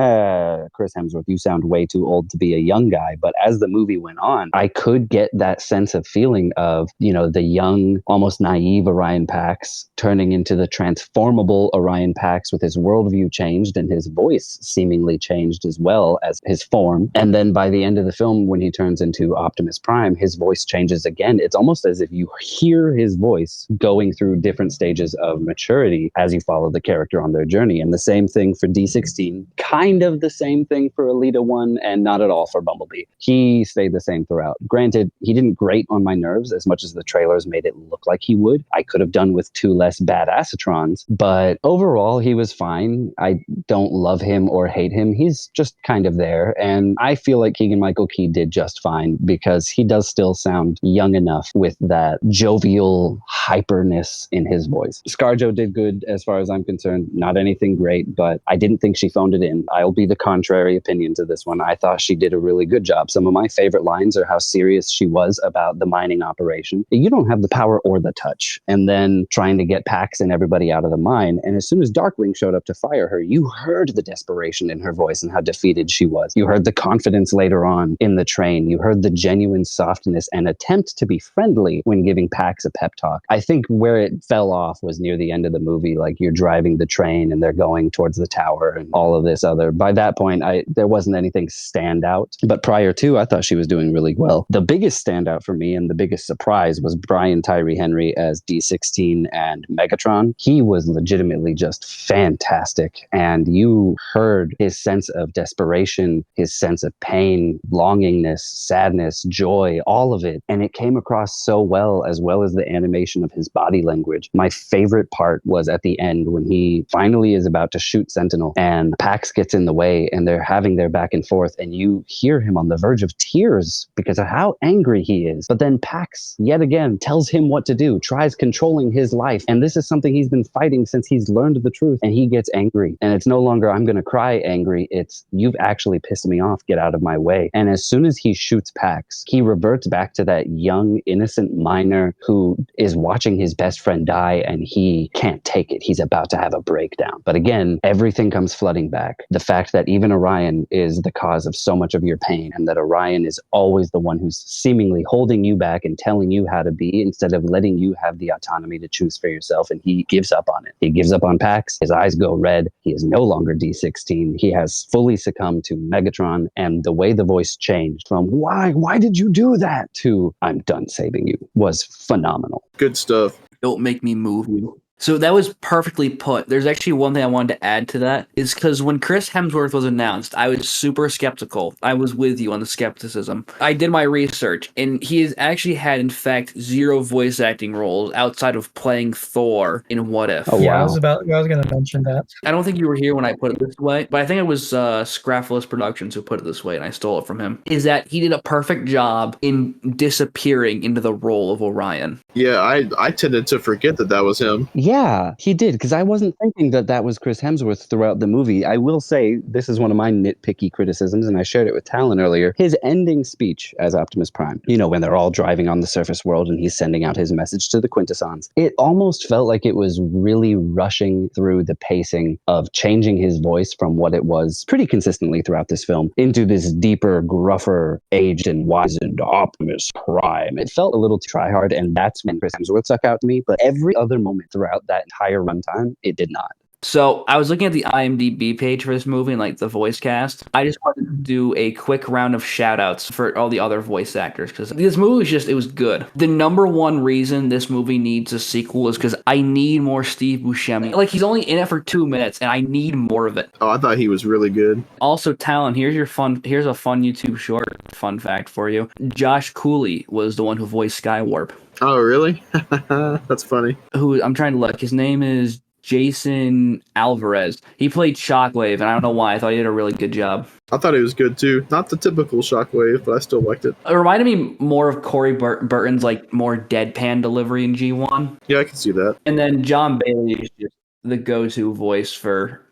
Chris Hemsworth, you sound way too old to be a young guy. But as the movie went on, I could get that sense of feeling of, the young, almost naive Orion Pax turning into the transformable Orion Pax with his worldview changed and his voice seemingly changed as well as his form. And then by the end of the film, when he turns into Optimus Prime, his voice changes again. It's almost as if you hear his voice going through different stages of maturity as you follow the character on their journey. And the same thing for D16, kind of the same thing for Alita 1, and not at all for Bumblebee. He stayed the same throughout. Granted, he didn't grate on my nerves as much as the trailers made it look like he would. I could have done with 2 less badassatrons, but overall, he was fine. I don't love him or hate him. He's just kind of there, and I feel like Keegan-Michael Key did just fine because he does still sound young enough with that jovial hyperness in his voice. ScarJo did good as far as I'm concerned. Not anything great, but I didn't think she phoned it in. I'll be the contrary opinion to this one. I thought she did a really good job. Some of my favorite lines are how serious she was about the mining operation. You don't have the power or the touch. And then trying to get Pax and everybody out of the mine. And as soon as Darkwing showed up to fire her, you heard the desperation in her voice and how defeated she was. You heard the confidence later on in the train. You heard the genuine softness and attempt to be friendly when giving Pax a pep talk. I think where it fell off was near the end of the movie. Like, you're driving the train and they're going towards the tower and all of this other. By that point, there wasn't anything stand out. But prior to, I thought she was doing really well. The biggest standout for me and the biggest surprise was Brian Tyree Henry as D16 and Megatron. He was legitimately just fantastic. And you heard his sense of desperation, his sense of pain, longingness, sadness, joy, all of it. And it came across so well as the animation of his body language. My favorite part was at the end when he finally is about to shoot Sentinel and Pax gets in the way and they're having their back and forth, and you hear him on the verge of tears because of how angry he is. But then Pax yet again tells him what to do, tries controlling his life. And this is something he's been fighting since he's learned the truth, and he gets angry. And it's no longer, I'm going to cry angry. It's, you've actually pissed me off. Get out of my way. And as soon as he shoots Pax, he reverts back to that young, innocent miner who is watching his best friend die and he can't take it. He's about to have a breakdown. But again, everything comes flooding back. The fact that even Orion is the cause of so much of your pain, and that Orion is always the one who's seemingly holding you back and telling you how to be instead of letting you have the autonomy to choose for yourself, and he gives up on it. He gives up on Pax. His eyes go red. He is no longer D16. He has fully succumbed to Megatron, and the way the voice changed from why did you do that to I'm done saving you was phenomenal. Good stuff. Don't make me move you. So that was perfectly put. There's actually one thing I wanted to add to that is because when Chris Hemsworth was announced, I was super skeptical. I was with you on the skepticism. I did my research, and he has actually had, in fact, 0 voice acting roles outside of playing Thor in What If. Oh, Yeah, wow. I was gonna mention that. I don't think you were here when I put it this way, but I think it was Scraffless Productions who put it this way, and I stole it from him. Is that he did a perfect job in disappearing into the role of Orion. Yeah, I tended to forget that was him. Yeah, he did, because I wasn't thinking that was Chris Hemsworth throughout the movie. I will say, this is one of my nitpicky criticisms, and I shared it with Talon earlier. His ending speech as Optimus Prime, when they're all driving on the surface world and he's sending out his message to the Quintessons, it almost felt like it was really rushing through the pacing of changing his voice from what it was pretty consistently throughout this film into this deeper, gruffer, aged and wizened Optimus Prime. It felt a little try hard, and that's when Chris Hemsworth stuck out to me, but every other moment throughout that entire runtime, it did not. So I was looking at the IMDb page for this movie and like the voice cast. I just wanted to do a quick round of shout outs for all the other voice actors because this movie was it was good. The number one reason this movie needs a sequel is because I need more Steve Buscemi. Like he's only in it for 2 minutes and I need more of it. Oh, I thought he was really good. Also, Talon, here's a fun YouTube short fun fact for you. Josh Cooley was the one who voiced Skywarp. Oh, really? That's funny. Who I'm trying to look. His name is Jason Alvarez. He played Shockwave, and I don't know why. I thought he did a really good job. I thought he was good too. Not the typical Shockwave, but I still liked it. It reminded me more of Corey Burton's like more deadpan delivery in G1. Yeah, I can see that. And then John Bailey is just the go-to voice for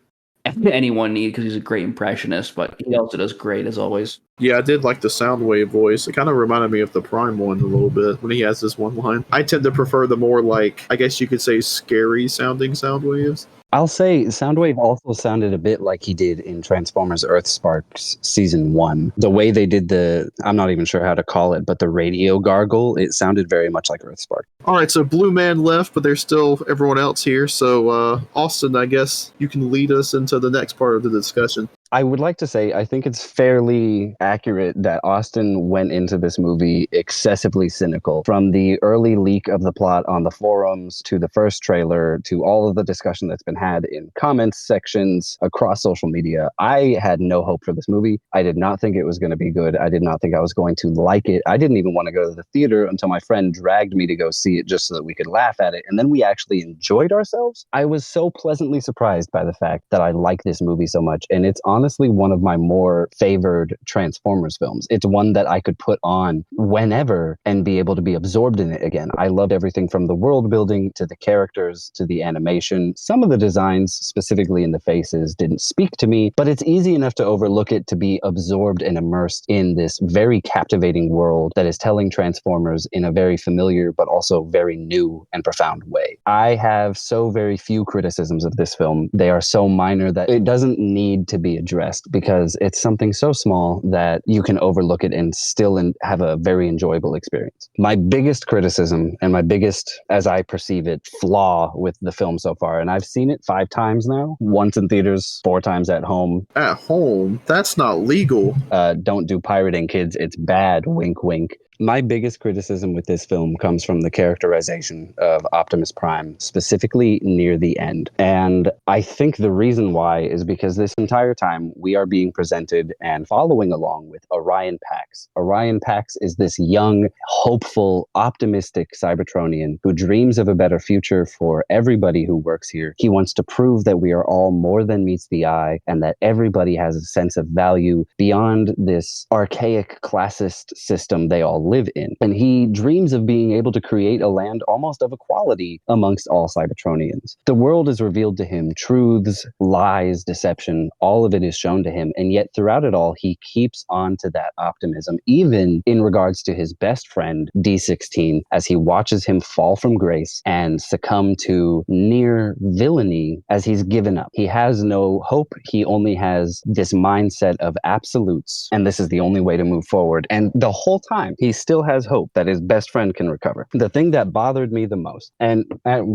anyone need because he's a great impressionist, but he also does great as always. Yeah, I did like the Soundwave voice. It kind of reminded me of the Prime one a little bit when he has this one line. I tend to prefer the more like, I guess you could say, scary sounding Soundwaves. I'll say Soundwave also sounded a bit like he did in Transformers Earthsparks Season 1. The way they did I'm not even sure how to call it, but the radio gargle, it sounded very much like Earthspark. All right, so Blue Man left, but there's still everyone else here. So, Austin, I guess you can lead us into the next part of the discussion. I would like to say I think it's fairly accurate that Austin went into this movie excessively cynical. From the early leak of the plot on the forums to the first trailer to all of the discussion that's been had in comments sections across social media, I had no hope for this movie. I did not think it was going to be good. I did not think I was going to like it. I didn't even want to go to the theater until my friend dragged me to go see it just so that we could laugh at it. And then we actually enjoyed ourselves. I was so pleasantly surprised by the fact that I like this movie so much. And it's honestly one of my more favored Transformers films. It's one that I could put on whenever and be able to be absorbed in it again. I loved everything from the world building to the characters to the animation. Some of the designs, specifically in the faces, didn't speak to me, but it's easy enough to overlook it to be absorbed and immersed in this very captivating world that is telling Transformers in a very familiar but also very new and profound way. I have so very few criticisms of this film. They are so minor that it doesn't need to be addressed because it's something so small that you can overlook it and still have a very enjoyable experience. My biggest criticism and my biggest, as I perceive it, flaw with the film so far, and I've seen it 5 times now, once in theaters, 4 times at home. At home? That's not legal. Don't do pirating, kids. It's bad. Wink, wink. My biggest criticism with this film comes from the characterization of Optimus Prime, specifically near the end. And I think the reason why is because this entire time we are being presented and following along with Orion Pax. Orion Pax is this young, hopeful, optimistic Cybertronian who dreams of a better future for everybody who works here. He wants to prove that we are all more than meets the eye and that everybody has a sense of value beyond this archaic classist system they all live in. And he dreams of being able to create a land almost of equality amongst all Cybertronians. The world is revealed to him, truths, lies, deception, all of it is shown to him. And yet throughout it all, he keeps on to that optimism, even in regards to his best friend, D16, as he watches him fall from grace and succumb to near villainy as he's given up. He has no hope. He only has this mindset of absolutes. And this is the only way to move forward. And the whole time, he's still has hope that his best friend can recover. The thing that bothered me the most, and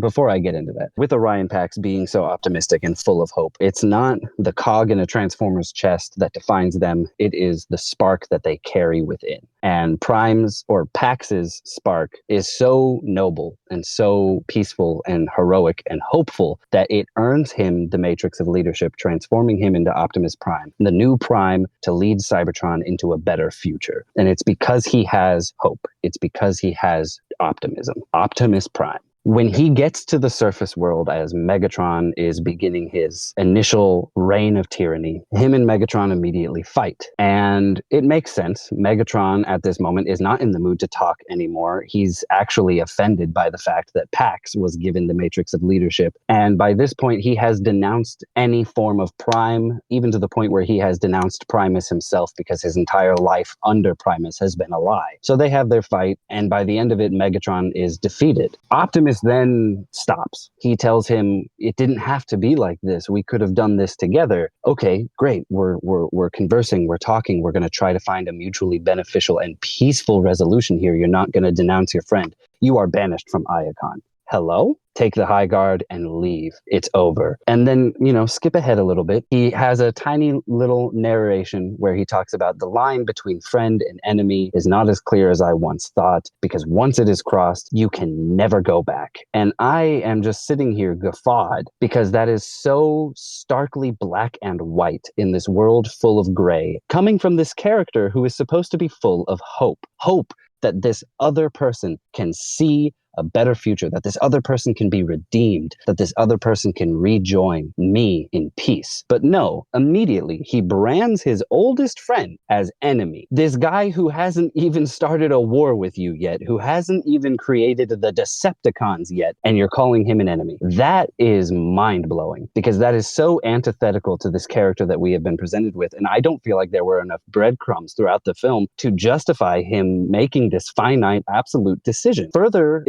before I get into that, with Orion Pax being so optimistic and full of hope, it's not the cog in a Transformer's chest that defines them. It is the spark that they carry within. And Prime's or Pax's spark is so noble and so peaceful and heroic and hopeful that it earns him the matrix of leadership, transforming him into Optimus Prime, the new Prime to lead Cybertron into a better future. And it's because he has hope. It's because he has optimism. Optimus Prime. When he gets to the surface world as Megatron is beginning his initial reign of tyranny, him and Megatron immediately fight. And it makes sense. Megatron at this moment is not in the mood to talk anymore. He's actually offended by the fact that Pax was given the matrix of leadership. And by this point, he has denounced any form of Prime, even to the point where he has denounced Primus himself because his entire life under Primus has been a lie. So they have their fight, and by the end of it, Megatron is defeated. Optimus then stops. He tells him, it didn't have to be like this. We could have done this together. Okay, great. We're conversing. We're talking. We're going to try to find a mutually beneficial and peaceful resolution here. You're not going to denounce your friend. You are banished from Iacon. Hello? Take the high guard and leave. It's over. And then, skip ahead a little bit. He has a tiny little narration where he talks about the line between friend and enemy is not as clear as I once thought, because once it is crossed, you can never go back. And I am just sitting here guffawed because that is so starkly black and white in this world full of gray, coming from this character who is supposed to be full of hope. Hope that this other person can see a better future, that this other person can be redeemed, that this other person can rejoin me in peace. But no, immediately he brands his oldest friend as enemy. This guy who hasn't even started a war with you yet, who hasn't even created the Decepticons yet, and you're calling him an enemy. That is mind-blowing, because that is so antithetical to this character that we have been presented with, and I don't feel like there were enough breadcrumbs throughout the film to justify him making this finite, absolute decision. Further,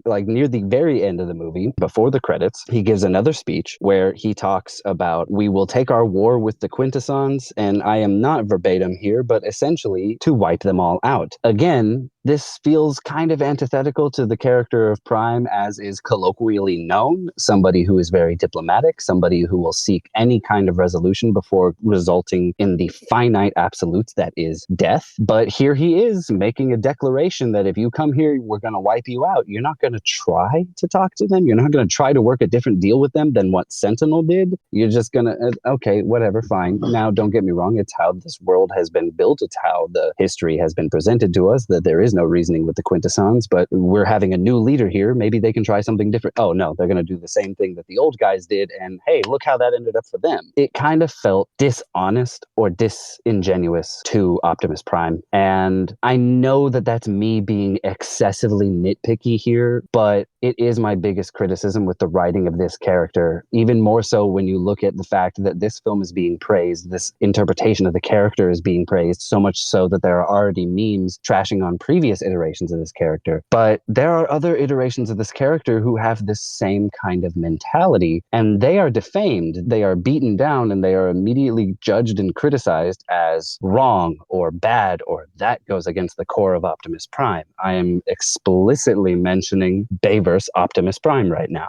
near the very end of the movie, before the credits, he gives another speech where he talks about, we will take our war with the Quintessons, and I am not verbatim here, but essentially to wipe them all out. Again, this feels kind of antithetical to the character of Prime as is colloquially known, somebody who is very diplomatic, somebody who will seek any kind of resolution before resulting in the finite absolute that is death. But here he is making a declaration that if you come here, we're going to wipe you out. You're not going to try to talk to them. You're not going to try to work a different deal with them than what Sentinel did. You're just going to, okay, whatever, fine. Now, don't get me wrong. It's how this world has been built. It's how the history has been presented to us, that there is no reasoning with the Quintessons, but we're having a new leader here. Maybe they can try something different. Oh no, they're going to do the same thing that the old guys did. And hey, look how that ended up for them. It kind of felt dishonest or disingenuous to Optimus Prime. And I know that that's me being excessively nitpicky here, but it is my biggest criticism with the writing of this character, even more so when you look at the fact that this film is being praised, this interpretation of the character is being praised, so much so that there are already memes trashing on previous iterations of this character. But there are other iterations of this character who have this same kind of mentality, and they are defamed, they are beaten down, and they are immediately judged and criticized as wrong or bad, or that goes against the core of Optimus Prime. I am explicitly mentioning Bayverse Optimus Prime right now.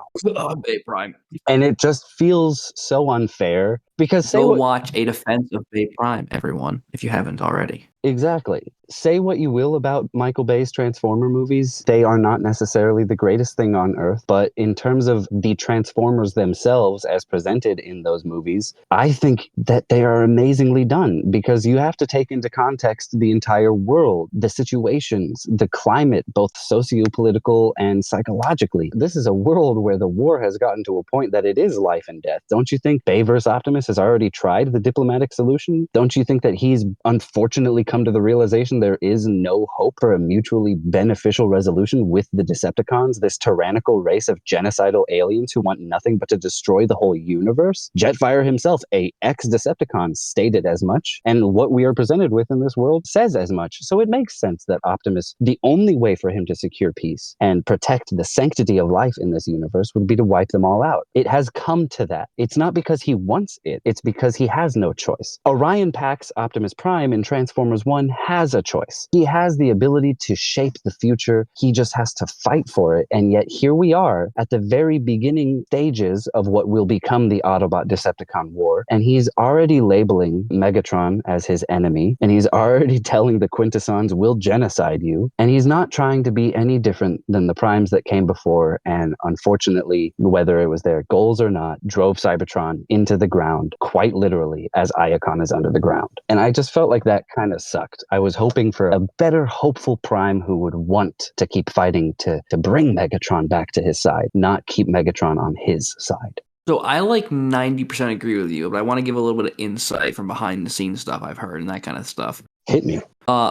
Bay Prime. And it just feels so unfair because watch A Defense of Bay Prime, everyone, if you haven't already. Exactly. Say what you will about Michael Bay's Transformer movies, they are not necessarily the greatest thing on earth, but in terms of the Transformers themselves as presented in those movies, I think that they are amazingly done, because you have to take into context the entire world, the situations, the climate, both socio-political and psychologically. This is a world where the war has gotten to a point that it is life and death. Don't you think Bay vs. Optimus has already tried the diplomatic solution? Don't you think that he's unfortunately come to the realization there is no hope for a mutually beneficial resolution with the Decepticons, this tyrannical race of genocidal aliens who want nothing but to destroy the whole universe? Jetfire himself, a ex-Decepticon, stated as much, and what we are presented with in this world says as much. So it makes sense that Optimus, the only way for him to secure peace and protect the sanctity of life in this universe would be to wipe them all out. It has come to that. It's not because he wants it. it, it's because he has no choice. Orion Pax Optimus Prime in Transformers 1 has a choice. He has the ability to shape the future. He just has to fight for it. And yet here we are at the very beginning stages of what will become the Autobot-Decepticon war. And he's already labeling Megatron as his enemy. And he's already telling the Quintessons, we'll genocide you. And he's not trying to be any different than the Primes that came before. And unfortunately, whether it was their goals or not, drove Cybertron into the ground, quite literally, as Iacon is under the ground. And I just felt like that kind of sucked. I was hoping for a better, hopeful Prime who would want to keep fighting to bring Megatron back to his side, not keep Megatron on his side. So I like 90% agree with you, but I want to give a little bit of insight from behind the scenes stuff I've heard and that kind of stuff. Hit me.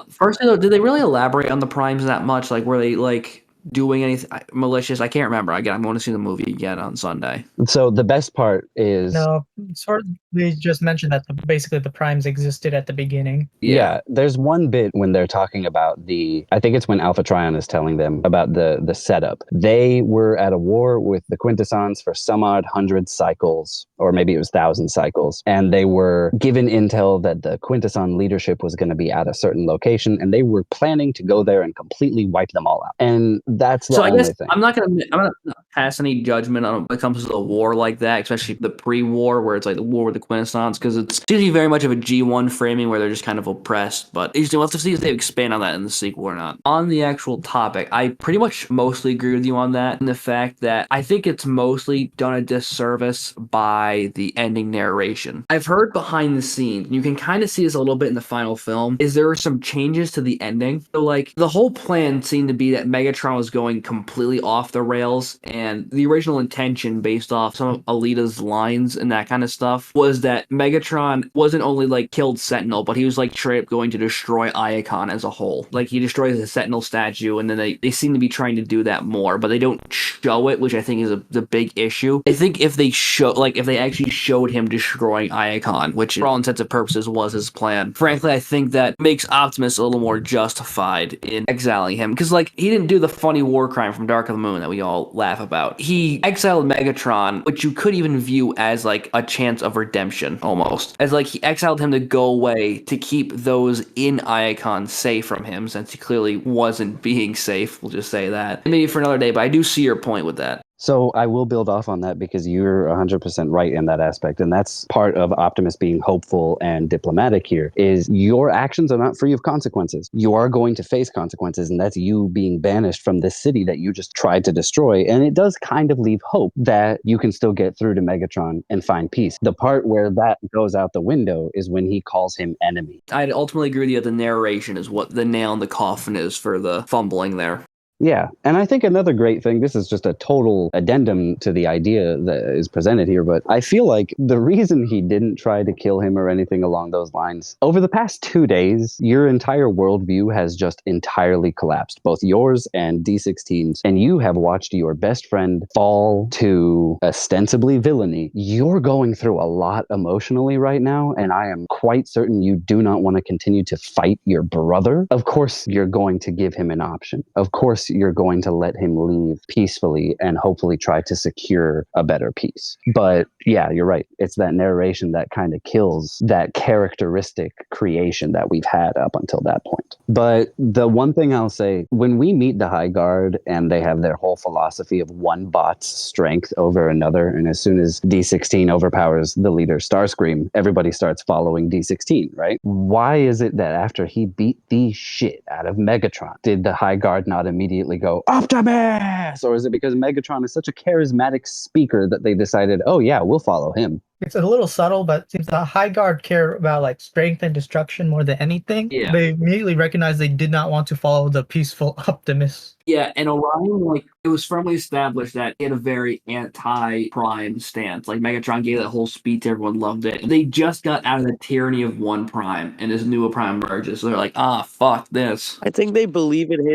Firstly, though, did they really elaborate on the Primes that much? Like, were they like doing anything malicious? I can't remember. Again, I'm going to see the movie again on Sunday. So the best part is No, sort of. We just mentioned that basically the primes existed at the beginning. Yeah, there's one bit when they're talking about I think it's when Alpha Trion is telling them about the setup. They were at a war with the Quintessons for some odd 100 cycles, or maybe it was 1,000 cycles, and they were given intel that the Quintesson leadership was going to be at a certain location, and they were planning to go there and completely wipe them all out. And that's the only thing. I'm not going to pass any judgment on when it comes to a war like that, especially the pre-war where it's like the war with the Quintessons, because it's usually very much of a G1 framing where they're just kind of oppressed. But we'll have to see if they expand on that in the sequel or not. On the actual topic, I pretty much mostly agree with you on that, and the fact that I think it's mostly done a disservice by the ending narration. I've heard behind the scenes, and you can kind of see this a little bit in the final film, is there are some changes to the ending. So like the whole plan seemed to be that Megatron was going completely off the rails, and the original intention based off some of Alita's lines and that kind of stuff was that Megatron wasn't only like killed Sentinel, but he was like straight up going to destroy Iacon as a whole. Like he destroys the Sentinel statue, and then they seem to be trying to do that more, but they don't show it, which I think is the big issue. I think if they actually showed him destroying Iacon, which for all intents and purposes was his plan, frankly, I think that makes Optimus a little more justified in exiling him, because like he didn't do the funny war crime from Dark of the Moon that we all laugh about. He exiled Megatron, which you could even view as like a chance of redemption, almost. As like he exiled him to go away to keep those in Iacon safe from him, since he clearly wasn't being safe, we'll just say that. Maybe for another day, but I do see your point with that. So I will build off on that because you're 100% right in that aspect. And that's part of Optimus being hopeful and diplomatic here is your actions are not free of consequences. You are going to face consequences, and that's you being banished from this city that you just tried to destroy. And it does kind of leave hope that you can still get through to Megatron and find peace. The part where that goes out the window is when he calls him enemy. I'd ultimately agree with you that the narration is what the nail in the coffin is for the fumbling there. Yeah, and I think another great thing, this is just a total addendum to the idea that is presented here, but I feel like the reason he didn't try to kill him or anything along those lines, over the past 2 days, your entire worldview has just entirely collapsed, both yours and D16's, and you have watched your best friend fall to ostensibly villainy. You're going through a lot emotionally right now, and I am quite certain you do not want to continue to fight your brother. Of course, you're going to give him an option. Of course, you're going to let him leave peacefully and hopefully try to secure a better peace. But yeah, you're right. It's that narration that kind of kills that characteristic creation that we've had up until that point. But the one thing I'll say, when we meet the High Guard and they have their whole philosophy of one bot's strength over another, and as soon as D16 overpowers the leader Starscream, everybody starts following D16, right? Why is it that after he beat the shit out of Megatron, did the High Guard not immediately go, Optimus? Or is it because Megatron is such a charismatic speaker that they decided, oh yeah, we'll follow him? It's a little subtle, but it seems the High Guard care about like strength and destruction more than anything. Yeah. They immediately recognized they did not want to follow the peaceful Optimus. Yeah, and Orion, like, it was firmly established that he had a very anti-Prime stance. Like, Megatron gave that whole speech, everyone loved it. They just got out of the tyranny of one Prime, and this new Prime emerges. So they're like, fuck this. I think they believe in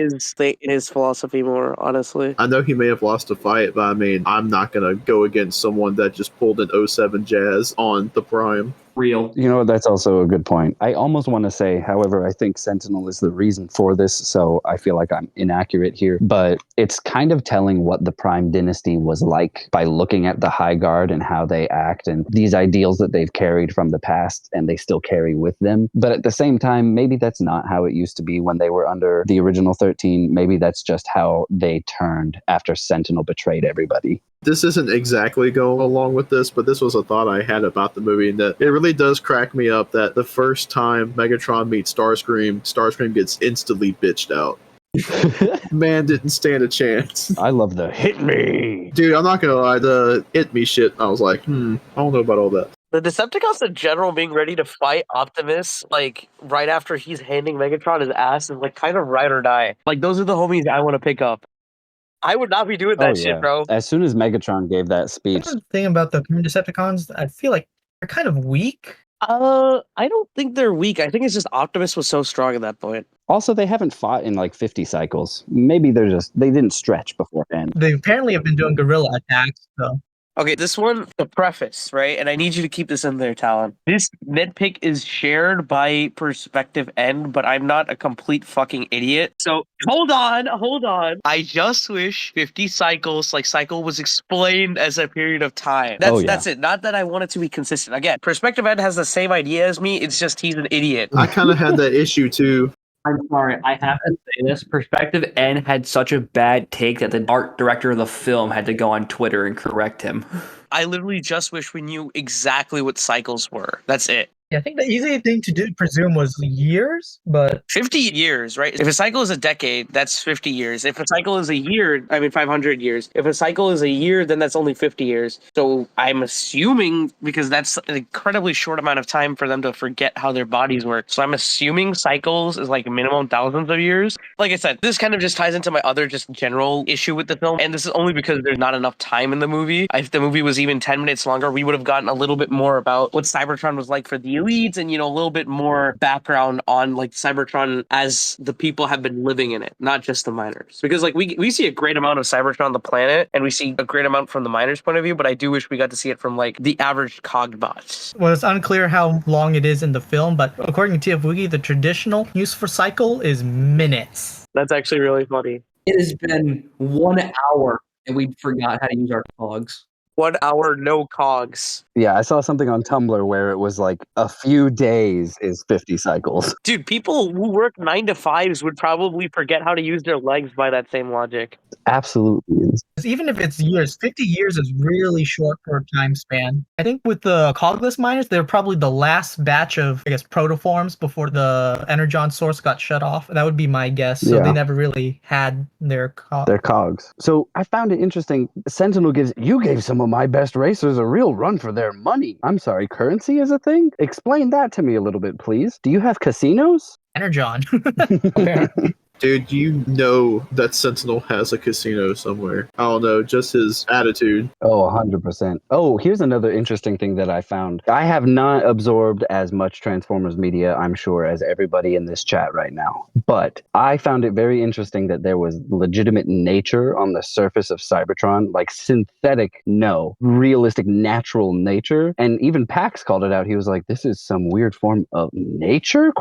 his philosophy more, honestly. I know he may have lost a fight, but I mean, I'm not going to go against someone that just pulled an 07 Jazz on the Prime. Real. You know, that's also a good point. I almost want to say, however, I think Sentinel is the reason for this, so I feel like I'm inaccurate here. But it's kind of telling what the Prime Dynasty was like by looking at the High Guard and how they act and these ideals that they've carried from the past and they still carry with them. But at the same time, maybe that's not how it used to be when they were under the original 13. Maybe that's just how they turned after Sentinel betrayed everybody. This isn't exactly going along with this, but this was a thought I had about the movie, and that it really does crack me up that the first time Megatron meets Starscream gets instantly bitched out. Man didn't stand a chance. I love the hit me. Dude, I'm not gonna lie, the hit me shit, I was like, I don't know about all that. The Decepticons in general being ready to fight Optimus, like, right after he's handing Megatron his ass is, like, kind of ride or die. Like, those are the homies I want to pick up. I would not be doing that shit, bro. As soon as Megatron gave that speech. The thing about the Decepticons, I feel like they're kind of weak. I don't think they're weak. I think it's just Optimus was so strong at that point. Also, they haven't fought in like 50 cycles. Maybe they didn't stretch beforehand. They apparently have been doing guerrilla attacks, so. Okay, this one, the preface, right? And I need you to keep this in there, Talon. This nitpick is shared by Perspective N, but I'm not a complete fucking idiot. So, hold on. I just wish 50 cycles, like cycle was explained as a period of time. That's it. Not that I want it to be consistent. Again, Perspective N has the same idea as me. It's just he's an idiot. I kind of had that issue too. I'm sorry, I have to say this. Perspective N had such a bad take that the art director of the film had to go on Twitter and correct him. I literally just wish we knew exactly what cycles were. That's it. Yeah, I think the easy thing to presume was years, but 50 years, right? If a cycle is a decade, that's 50 years. If a cycle is a year, 500 years. If a cycle is a year, then that's only 50 years. So I'm assuming, because that's an incredibly short amount of time for them to forget how their bodies work. So I'm assuming cycles is like minimum thousands of years. Like I said, this kind of just ties into my other just general issue with the film. And this is only because there's not enough time in the movie. If the movie was even 10 minutes longer, we would have gotten a little bit more about what Cybertron was like for the elites and, a little bit more background on like Cybertron as the people have been living in it, not just the miners. Because like we see a great amount of Cybertron on the planet and we see a great amount from the miners' point of view, but I do wish we got to see it from like the average Cogbots. Well, it's unclear how long it is in the film, but according to TF Wiki, the traditional use for cycle is minutes. That's actually really funny. It has been 1 hour and we forgot how to use our cogs. 1 hour, no cogs. Yeah, I saw something on Tumblr where it was like a few days is 50 cycles. Dude, people who work 9 to 5s would probably forget how to use their legs by that same logic. Absolutely is. Even if it's years, 50 years is really short for a time span. I think with the cogless miners, they're probably the last batch of, protoforms before the energon source got shut off. That would be my guess. So they never really had their cogs. So I found it interesting. Sentinel you gave some of my best racers a real run for their money. I'm sorry, currency is a thing? Explain that to me a little bit, please. Do you have casinos? Energon. Dude, you know that Sentinel has a casino somewhere. I don't know, just his attitude. Oh, 100%. Oh, here's another interesting thing that I found. I have not absorbed as much Transformers media, I'm sure, as everybody in this chat right now. But I found it very interesting that there was legitimate nature on the surface of Cybertron, like synthetic, no, realistic, natural nature. And even Pax called it out. He was like, this is some weird form of nature, ?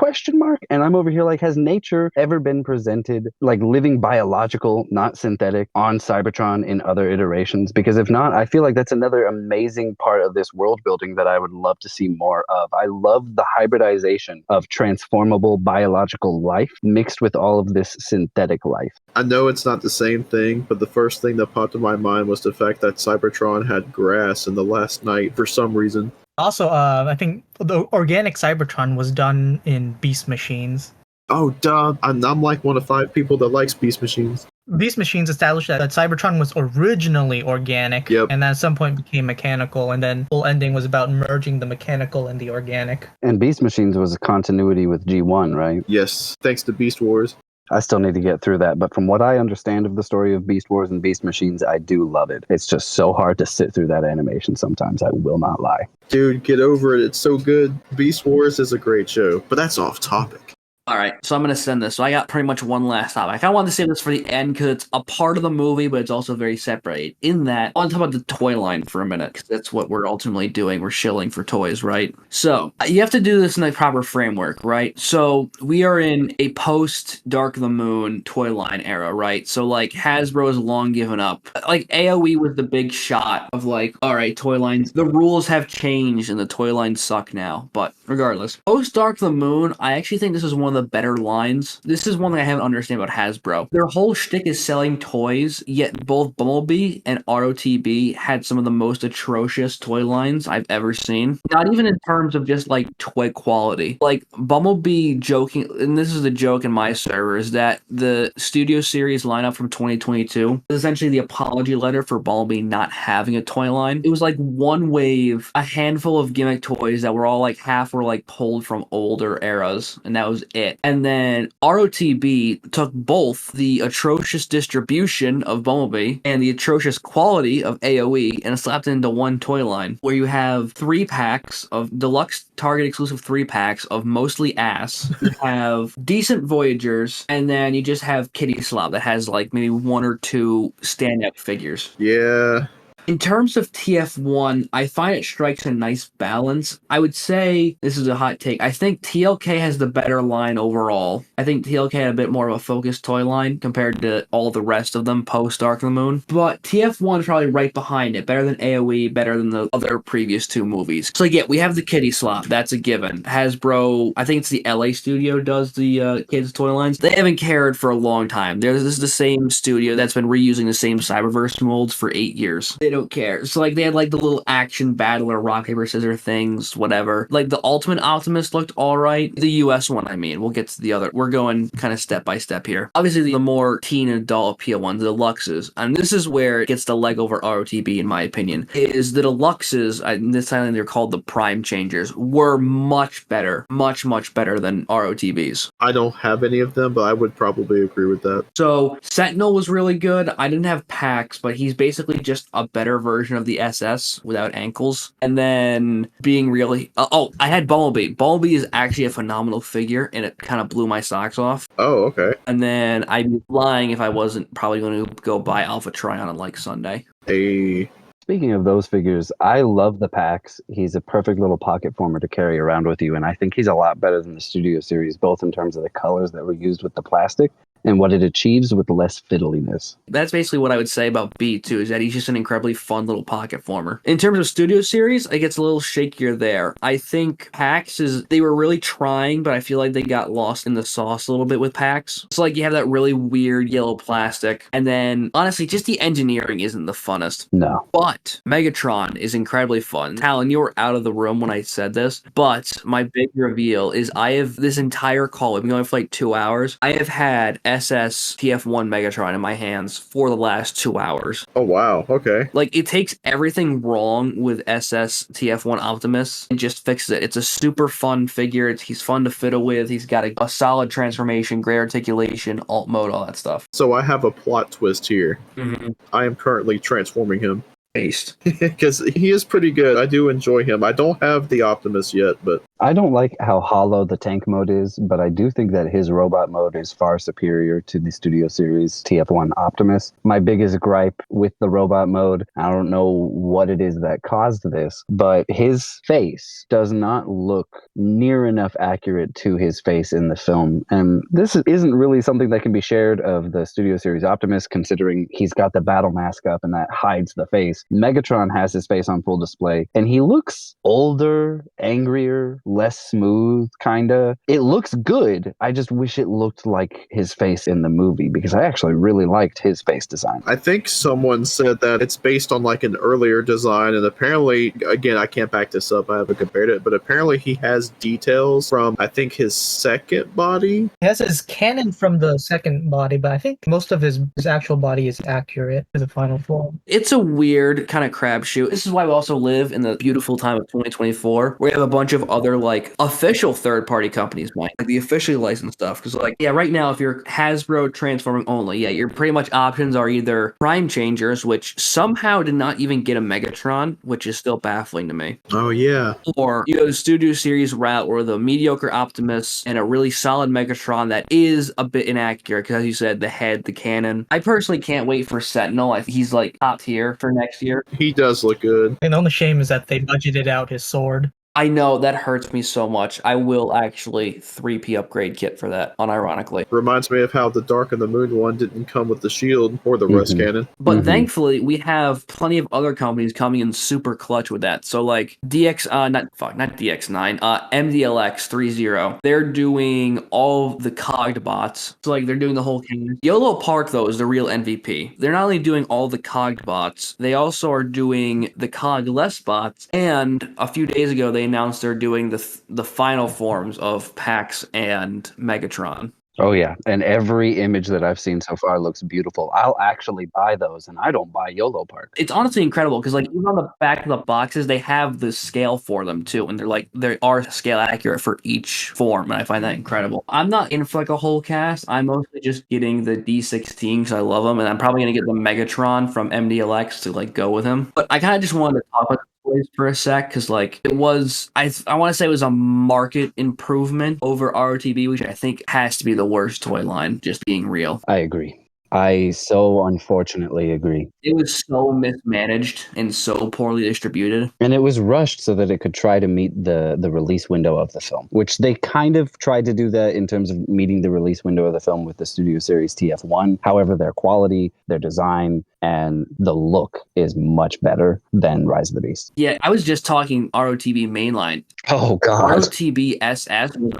And I'm over here like, has nature ever been presented like living biological, not synthetic, on Cybertron in other iterations? Because if not, I feel like that's another amazing part of this world building that I would love to see more of. I love the hybridization of transformable biological life mixed with all of this synthetic life. I know it's not the same thing, but the first thing that popped in my mind was the fact that Cybertron had grass in the last night for some reason. Also, I think the organic Cybertron was done in Beast Machines. Oh, duh. I'm like one of 5 people that likes Beast Machines. Beast Machines established that Cybertron was originally organic, and then at some point became mechanical, and then the whole ending was about merging the mechanical and the organic. And Beast Machines was a continuity with G1, right? Yes, thanks to Beast Wars. I still need to get through that, but from what I understand of the story of Beast Wars and Beast Machines, I do love it. It's just so hard to sit through that animation sometimes, I will not lie. Dude, get over it. It's so good. Beast Wars is a great show, but that's off topic. All right, so I'm gonna send this. So I got pretty much one last topic. I kind of wanted to save this for the end because it's a part of the movie, but it's also very separate. In that, I want to talk about the toy line for a minute because that's what we're ultimately doing. We're shilling for toys, right? So you have to do this in a proper framework, right? So we are in a post Dark of the Moon toy line era, right? So like Hasbro has long given up. Like AOE was the big shot of like, all right, toy lines. The rules have changed and the toy lines suck now. But regardless, post Dark of the Moon, I actually think this is one of the better lines. This is one thing I haven't understand about Hasbro. Their whole shtick is selling toys, yet both Bumblebee and ROTB had some of the most atrocious toy lines I've ever seen. Not even in terms of just like toy quality. Like Bumblebee joking, and this is the joke in my server, is that the Studio Series lineup from 2022 is essentially the apology letter for Bumblebee not having a toy line. It was like one wave, a handful of gimmick toys that were all like half were like pulled from older eras, and that was it. And then ROTB took both the atrocious distribution of Bumblebee and the atrocious quality of AOE and slapped it into one toy line where you have 3 packs of deluxe Target exclusive 3 packs of mostly ass. You have decent Voyagers, and then you just have Kitty Slop that has like maybe 1 or 2 standout figures. Yeah. In terms of TF1, I find it strikes a nice balance. I would say, this is a hot take, I think TLK has the better line overall. I think TLK had a bit more of a focused toy line compared to all the rest of them post Dark of the Moon. But TF1 is probably right behind it. Better than AOE, better than the other previous 2 movies. So yeah, we have the Kitty Slop. That's a given. Hasbro, I think it's the LA studio does the kids' toy lines. They haven't cared for a long time. This is the same studio that's been reusing the same Cyberverse molds for 8 years. They don't care. So like they had like the little action battler rock paper scissors things, whatever. Like the Ultimate Optimus looked all right. The US one, I mean, we'll get to the other. We're going kind of step by step here. Obviously, the more teen and adult appeal ones, the deluxes, and this is where it gets the leg over ROTB in my opinion. Is the deluxes? This time they're called the Prime Changers. Were much better, much better than ROTBs. I don't have any of them, but I would probably agree with that. So Sentinel was really good. I didn't have packs, but he's basically just a better version of the SS without ankles. And then being really... I had Bumblebee. Bumblebee is actually a phenomenal figure, and it kind of blew my socks off. Oh, okay. And then I'd be lying if I wasn't probably going to go buy Alpha Trion on like Sunday. Speaking of those figures, I love the packs. He's a perfect little pocket former to carry around with you, and I think he's a lot better than the Studio Series, both in terms of the colors that were used with the plastic and what it achieves with less fiddliness. That's basically what I would say about B, too, is that he's just an incredibly fun little pocket former. In terms of Studio Series, it gets a little shakier there. I think PAX they were really trying, but I feel like they got lost in the sauce a little bit with PAX. So, like, you have that really weird yellow plastic, and then, honestly, just the engineering isn't the funnest. No. But Megatron is incredibly fun. Talon, you were out of the room when I said this, but my big reveal is I have this entire call, we've been going for like 2 hours, I have had SS TF1 Megatron in my hands for the last 2 hours. Oh, wow. Okay. Like, it takes everything wrong with SS TF1 Optimus and just fixes it. It's a super fun figure. He's fun to fiddle with. He's got a solid transformation, great articulation, alt mode, all that stuff. So I have a plot twist here. Mm-hmm. I am currently transforming him. Based. Because he is pretty good. I do enjoy him. I don't have the Optimus yet, but... I don't like how hollow the tank mode is, but I do think that his robot mode is far superior to the Studio Series TF1 Optimus. My biggest gripe with the robot mode, I don't know what it is that caused this, but his face does not look near enough accurate to his face in the film. And this isn't really something that can be shared of the Studio Series Optimus, considering he's got the battle mask up and that hides the face. Megatron has his face on full display, and he looks older, angrier, less smooth, kinda. It looks good. I just wish it looked like his face in the movie, because I actually really liked his face design. I think someone said that it's based on like an earlier design, and apparently, again, I can't back this up, I haven't compared it, but apparently he has details from, I think, his second body. He has his cannon from the second body, but I think most of his actual body is accurate to the final form. It's a weird kind of crapshoot. This is why we also live in the beautiful time of 2024, where we have a bunch of other like official third-party companies might, like the officially licensed stuff. Because like, yeah, right now if you're Hasbro transforming only, yeah, your pretty much options are either Prime Changers, which somehow did not even get a Megatron, which is still baffling to me. Oh yeah. Or you go the Studio Series route, or the mediocre Optimus and a really solid Megatron that is a bit inaccurate because, as you said, the head, the cannon. I personally can't wait for Sentinel. He's like top tier for next year. He does look good. And the only shame is that they budgeted out his sword. I know that hurts me so much. I will actually 3P upgrade kit for that, unironically. Reminds me of how the Dark and the Moon one didn't come with the shield or the rest cannon. But thankfully, we have plenty of other companies coming in super clutch with that. So like not DX9, MDLX 30. They're doing all the cogged bots. So like they're doing the whole cannon. YOLO Park though is the real MVP. They're not only doing all the cogged bots, they also are doing the cogless bots. And a few days ago, they announced they're doing the final forms of Pax and Megatron. Oh yeah, and every image that I've seen so far looks beautiful. I'll actually buy those, and I don't buy YOLO Park. It's honestly incredible because like even on the back of the boxes, they have the scale for them too, and they are scale accurate for each form, and I find that incredible. I'm not in for like a whole cast. I'm mostly just getting the D16 because I love them, and I'm probably gonna get the Megatron from MDLX to like go with him. But I kind of just wanted to talk about toys for a sec because like it was I want to say it was a market improvement over ROTB, which I think has to be the worst toy line, just being real. I agree. I so unfortunately agree. It was so mismanaged and so poorly distributed. And it was rushed so that it could try to meet the release window of the film, which they kind of tried to do that in terms of meeting the release window of the film with the Studio Series TF1. However, their quality, their design, and the look is much better than Rise of the Beast. Yeah, I was just talking ROTB mainline. Oh, God. ROTB SS was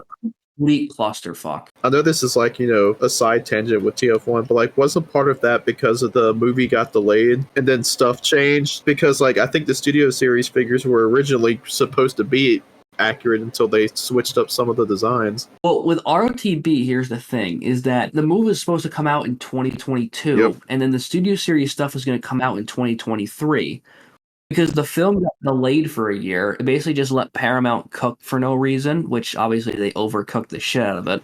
complete clusterfuck. I know this is like, a side tangent with TF1, but like wasn't part of that because of the movie got delayed and then stuff changed? Because like I think the Studio Series figures were originally supposed to be accurate until they switched up some of the designs. Well, with ROTB, here's the thing, is that the movie was supposed to come out in 2022, and then the Studio Series stuff was going to come out in 2023. Because the film got delayed for a year, it basically just let Paramount cook for no reason, which obviously they overcooked the shit out of it.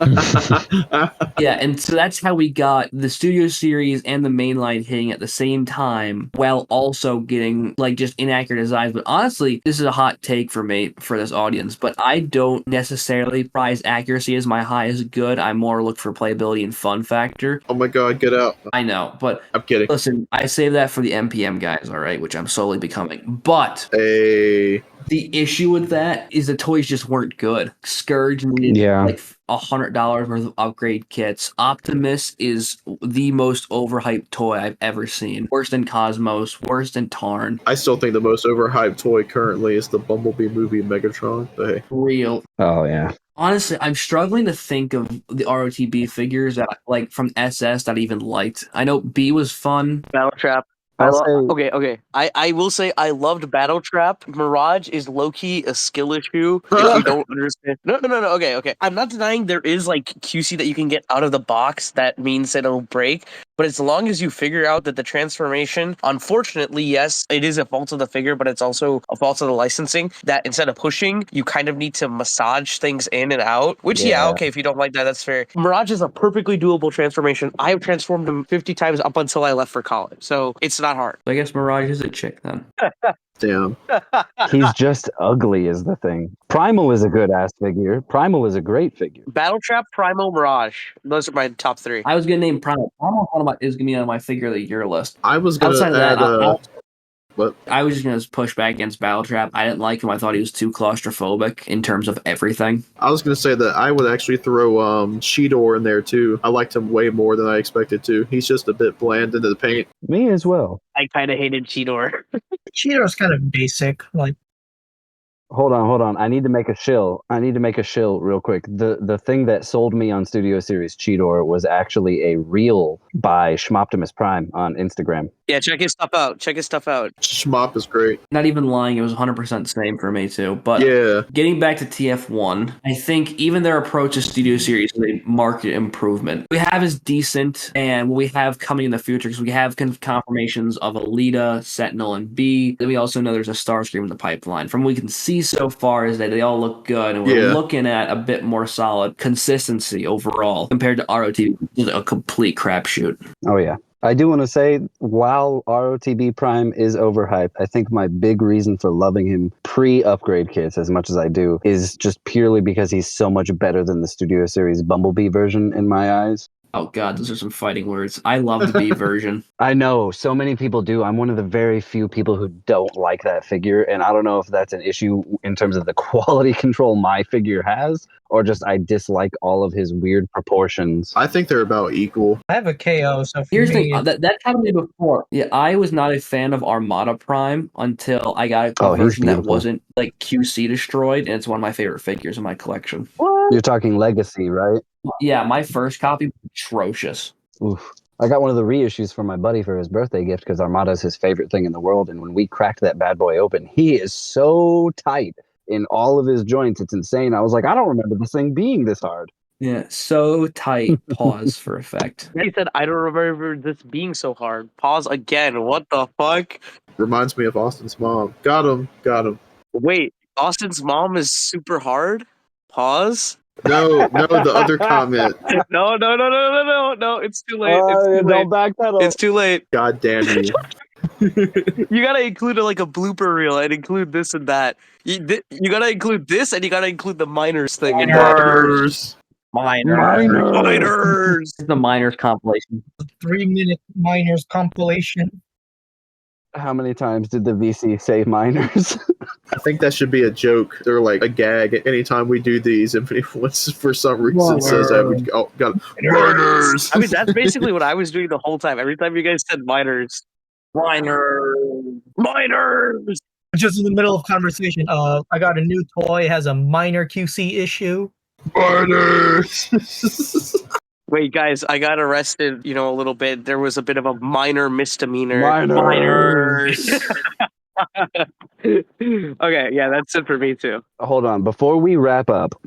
Yeah, and so that's how we got the Studio Series and the mainline hitting at the same time, while also getting like just inaccurate designs. But honestly, this is a hot take for me, for this audience, but I don't necessarily prize accuracy as my highest good. I more look for playability and fun factor. Oh my god, get out. I know, but I'm kidding. Listen, I save that for the MPM guys, all right, which I'm slowly becoming. But the issue with that is the toys just weren't good. Scourge needed like $100 worth of upgrade kits. Optimus is the most overhyped toy I've ever seen. Worse than Cosmos, worse than Tarn. I still think the most overhyped toy currently is the Bumblebee movie Megatron. But hey. Real. Oh, yeah. Honestly, I'm struggling to think of the ROTB figures that like from SS that I even liked. I know B was fun. Battle Trap. Okay. I will say I loved Battle Trap. Mirage is low-key a skill issue if you don't understand. No. Okay. I'm not denying there is like QC that you can get out of the box that means that it'll break. But as long as you figure out that the transformation, unfortunately, yes, it is a fault of the figure, but it's also a fault of the licensing, that instead of pushing, you kind of need to massage things in and out, which, okay, if you don't like that, that's fair. Mirage is a perfectly doable transformation. I have transformed him 50 times up until I left for college, so it's not hard. I guess Mirage is a chick then. Damn. He's just ugly is the thing. Primal is a good ass figure. Primal is a great figure. Battle Trap, Primal, Mirage. Those are my top three. I was gonna name Primal. Primal is gonna be on my figure of the year list. I was gonna Outside add of that, what? I was just going to push back against Battle Trap. I didn't like him. I thought he was too claustrophobic in terms of everything. I was going to say that I would actually throw Cheetor in there too. I liked him way more than I expected to. He's just a bit bland into the paint. Me as well. I kind of hated Cheetor. Cheetor's kind of basic. Like, hold on. I need to make a shill real quick. The thing that sold me on Studio Series Cheetor was actually a reel by Optimus Prime on Instagram. Yeah, check his stuff out. Check his stuff out. Schmop is great. Not even lying, it was 100% same for me too. But Yeah. getting back to TF1, I think even their approach to Studio Series is a market improvement. What we have is decent, and what we have coming in the future, because we have confirmations of Alita, Sentinel, and B. Then we also know there's a Starscream in the pipeline. From what we can see so far is that they all look good, and we're looking at a bit more solid consistency overall compared to ROTV, which is a complete crapshoot. Oh, yeah. I do want to say, while ROTB Prime is overhyped, I think my big reason for loving him pre-upgrade kits as much as I do is just purely because he's so much better than the Studio Series Bumblebee version in my eyes. Oh god, those are some fighting words. I love the B version. I know, so many people do. I'm one of the very few people who don't like that figure, and I don't know if that's an issue in terms of the quality control my figure has, or just I dislike all of his weird proportions. I think they're about equal. I have a KO, so for Here's me, the thing, that happened to me before. Yeah, I was not a fan of Armada Prime until I got a version that wasn't like QC destroyed, and it's one of my favorite figures in my collection. What? You're talking Legacy, right? Yeah, my first copy was atrocious. Oof. I got one of the reissues for my buddy for his birthday gift because Armada is his favorite thing in the world. And when we cracked that bad boy open, he is so tight in all of his joints. It's insane. I was like, I don't remember this thing being this hard. Yeah, so tight. Pause for effect. He said, I don't remember this being so hard. Pause again. What the fuck? Reminds me of Austin's mom. Got him. Wait, Austin's mom is super hard? Pause? No, the other comment. No, it's too late. It's too late. Don't back that up. It's too late. God damn you. You gotta include like a blooper reel and include this and that. You gotta include this and you gotta include the miners thing. Miners. Miners. The miners compilation. 3-minute miners compilation. How many times did the VC say miners? I think that should be a joke. They're like a gag anytime we do these. Infinity Wars for some reason says that we got miners. I mean, that's basically what I was doing the whole time. Every time you guys said miners. Miners. Just in the middle of conversation, I got a new toy. It has a minor QC issue. Miners. Wait, guys, I got arrested, a little bit. There was a bit of a minor misdemeanor. Miners. Okay, yeah, that's it for me too. Hold on. Before we fully wrap up,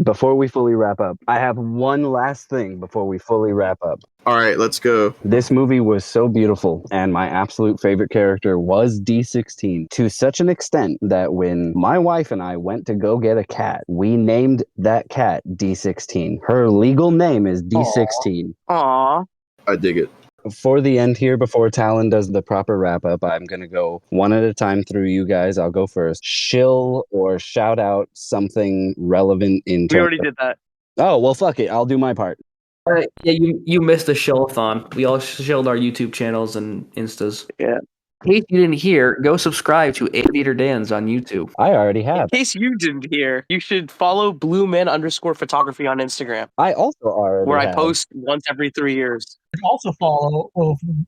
I have one last thing before we fully wrap up. All right, let's go. This movie was so beautiful, and my absolute favorite character was D16 to such an extent that when my wife and I went to go get a cat, we named that cat D16. Her legal name is D16. Aww. I dig it. For the end here, before Talon does the proper wrap up, I'm going to go one at a time through you guys. I'll go first. Shill or shout out something relevant in We already did that. Oh, well, fuck it. I'll do my part. All right, yeah, you missed the shill-a-thon. We all shilled our YouTube channels and Instas. Yeah. In case you didn't hear, go subscribe to Aviator Dan's on YouTube. I already have. In case you didn't hear, you should follow blueman_photography on Instagram. I also already where have. I post once every 3 years. Also follow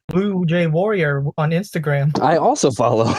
Blue Jay Warrior on Instagram. I also follow.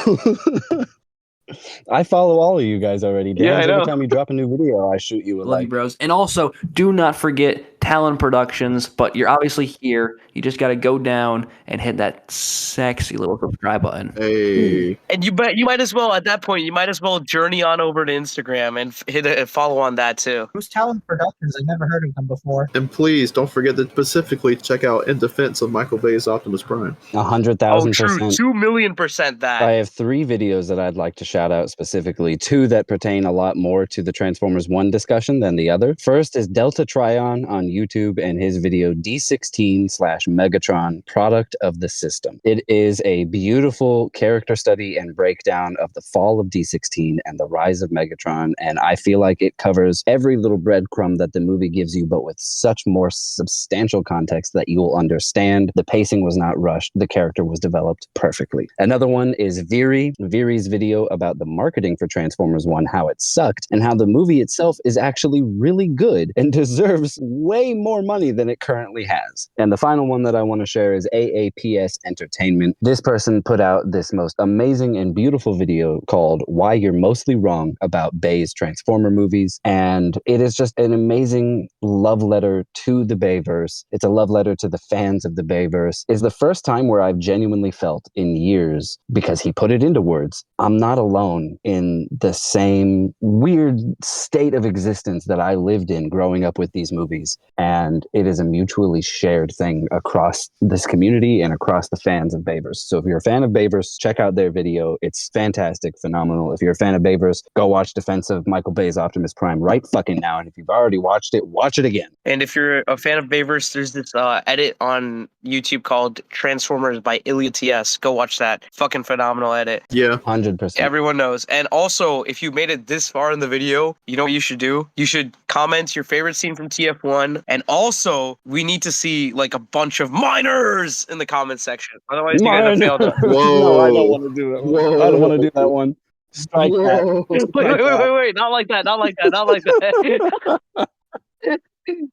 I follow all of you guys already. Dan, Yeah, I know. every time you drop a new video, I shoot you a Love like. you, bros. And also, do not forget Talon Productions, but you're obviously here. You just got to go down and hit that sexy little subscribe button. Hey. And you might as well, at that point, you might as well journey on over to Instagram and hit a follow on that too. Who's Talon Productions? I've never heard of them before. And please don't forget to specifically check out In Defense of Michael Bay's Optimus Prime. 100,000%. 2 million% that. I have 3 videos that I'd like to shout out specifically. 2 that pertain a lot more to the Transformers 1 discussion than the other. First is Delta Tryon on YouTube and his video D16/Megatron, Product of the System. It is a beautiful character study and breakdown of the fall of D16 and the rise of Megatron, and I feel like it covers every little breadcrumb that the movie gives you, but with such more substantial context that you will understand. The pacing was not rushed. The character was developed perfectly. Another one is Viri's video about the marketing for Transformers 1, how it sucked, and how the movie itself is actually really good and deserves way way more money than it currently has. And the final one that I want to share is AAPS Entertainment. This person put out this most amazing and beautiful video called Why You're Mostly Wrong About Bay's Transformer Movies. And it is just an amazing love letter to the Bayverse. It's a love letter to the fans of the Bayverse. It's the first time where I've genuinely felt in years, because he put it into words, I'm not alone in the same weird state of existence that I lived in growing up with these movies. And it is a mutually shared thing across this community and across the fans of Bayverse. So if you're a fan of Bayverse, check out their video. It's fantastic, phenomenal. If you're a fan of Bayverse, go watch Defense of Michael Bay's Optimus Prime right fucking now. And if you've already watched it, watch it again. And if you're a fan of Bayverse, there's this edit on YouTube called Transformers by Ilya TS. Go watch that. Fucking phenomenal edit. Yeah. 100%. Everyone knows. And also, if you made it this far in the video, you know what you should do? You should comment your favorite scene from TF1. And also, we need to see like a bunch of miners in the comment section. Otherwise, you're going to fail to... Whoa. No, I don't want to do that one. Whoa. I don't want to do that one. Strike that. Wait. Not like that. Not like that.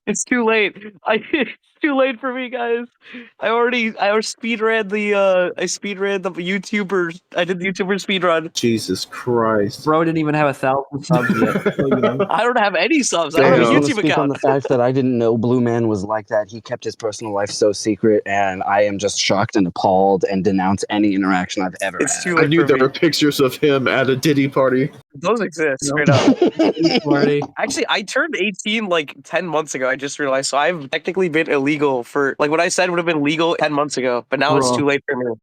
It's too late. It's too late for me, guys. I speed ran the YouTubers. I did the YouTuber speed run. Jesus Christ. Bro didn't even have 1,000 subs yet. I don't have any subs. I don't have a I want to YouTube speak on account. the fact that I didn't know Blue Man was like that. He kept his personal life so secret, and I am just shocked and appalled and denounce any interaction I've ever It's had. too I late knew for there me. were pictures of him at a Diddy party. Those exist, No. straight up. Party. Actually, I turned 18 like 10 months ago. I just realized. So I've technically been illegal for, like, what I said would have been legal 10 months ago. But now it's Bro. too late for me.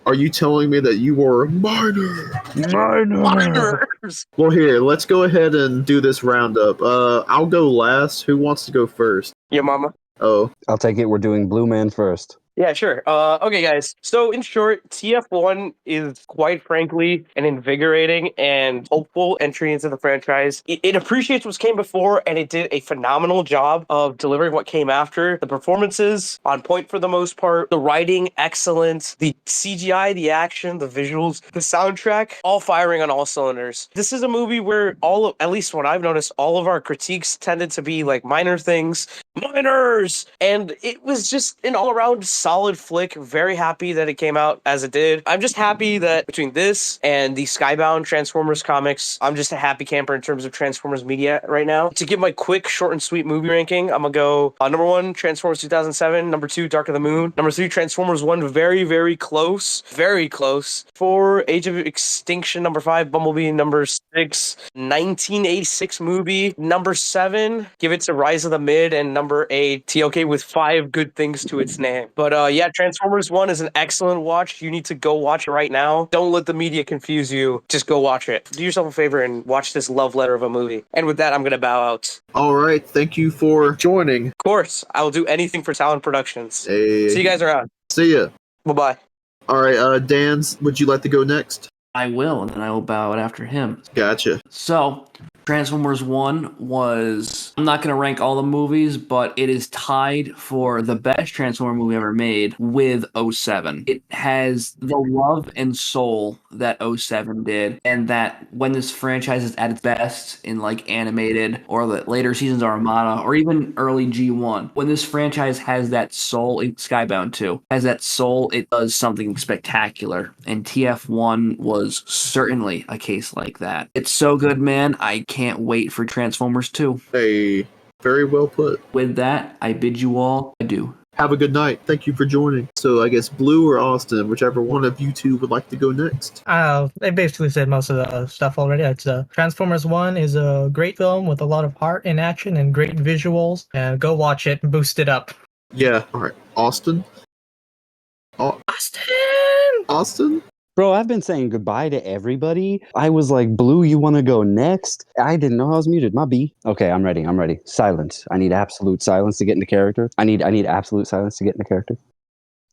Are you telling me that you were a minor? Miners! Well, here, let's go ahead and do this roundup. I'll go last. Who wants to go first? Yeah, mama. Oh, I'll take it. We're doing Blue Man first. Yeah, sure. Okay, guys. So, in short, TF1 is quite frankly an invigorating and hopeful entry into the franchise. It appreciates what came before, and it did a phenomenal job of delivering what came after. The performances on point for the most part. The writing, excellent. The CGI, the action, the visuals, the soundtrack, all firing on all cylinders. This is a movie where at least what I've noticed, all of our critiques tended to be like minor things. Miners! And it was just an all-around solid flick. Very happy that it came out as it did. I'm just happy that between this and the Skybound Transformers comics, I'm just a happy camper in terms of Transformers media right now. To give my quick, short and sweet movie ranking, I'm gonna go number 1, Transformers 2007, number 2, Dark of the Moon, number 3, Transformers 1, very, very close. 4, Age of Extinction, number 5, Bumblebee, number 6, 1986 movie, number 7, give it to Rise of the Mid, and number 8, TOK with 5 good things to its name. But yeah, Transformers 1 is an excellent watch. You need to go watch it right now. Don't let the media confuse you. Just go watch it. Do yourself a favor and watch this love letter of a movie. And with that, I'm going to bow out. all right. Thank you for joining. Of course, I will do anything for Talon Productions. Hey. See you guys around. See ya. Bye-bye. All right, Dans, would you like to go next? I will, and then I will bow out after him. Gotcha. So, Transformers 1 was... I'm not going to rank all the movies, but it is tied for the best Transformer movie ever made with 07. It has the love and soul that 07 did, and that when this franchise is at its best in like animated or the later seasons of Armada or even early G1, when this franchise has that soul, Skybound 2, has that soul, it does something spectacular. And TF1 was certainly a case like that. It's so good, man. I can't wait for Transformers 2. Hey, very well put. With that, I bid you all adieu. Have a good night. Thank you for joining. So I guess Blue or Austin, whichever one of you two would like to go next. They basically said most of the stuff already. It's Transformers 1 is a great film with a lot of heart and action and great visuals. And go watch it and boost it up. Yeah. All right. Austin? Austin? Bro, I've been saying goodbye to everybody. I was like, Blue, you want to go next? I didn't know I was muted. My B. Okay, I'm ready. Silence. I need absolute silence to get into character. I need absolute silence to get into character.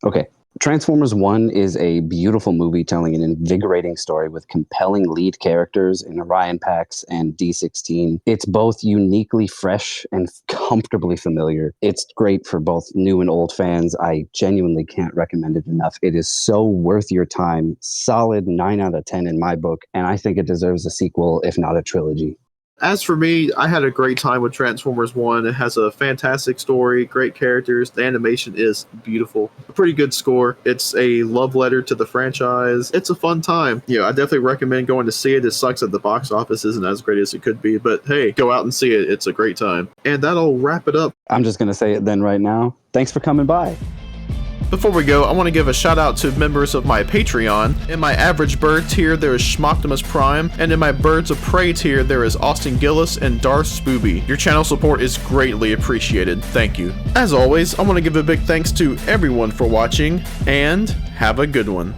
Okay. Transformers 1 is a beautiful movie telling an invigorating story with compelling lead characters in Orion Pax and D16. It's both uniquely fresh and comfortably familiar. It's great for both new and old fans. I genuinely can't recommend it enough. It is so worth your time. Solid 9 out of 10 in my book, and I think it deserves a sequel, if not a trilogy. As for me, I had a great time with Transformers 1. It has a fantastic story, great characters, the animation is beautiful. A pretty good score. It's a love letter to the franchise. It's a fun time. I definitely recommend going to see it. It sucks that the box office isn't as great as it could be, but hey, go out and see it. It's a great time. And that'll wrap it up. I'm just going to say it then right now. Thanks for coming by. Before we go, I want to give a shout out to members of my Patreon. In my average bird tier, there is Optimus Prime, and in my Birds of Prey tier, there is Austin Gillis and Darth Spooby. Your channel support is greatly appreciated. Thank you. As always, I want to give a big thanks to everyone for watching, and have a good one.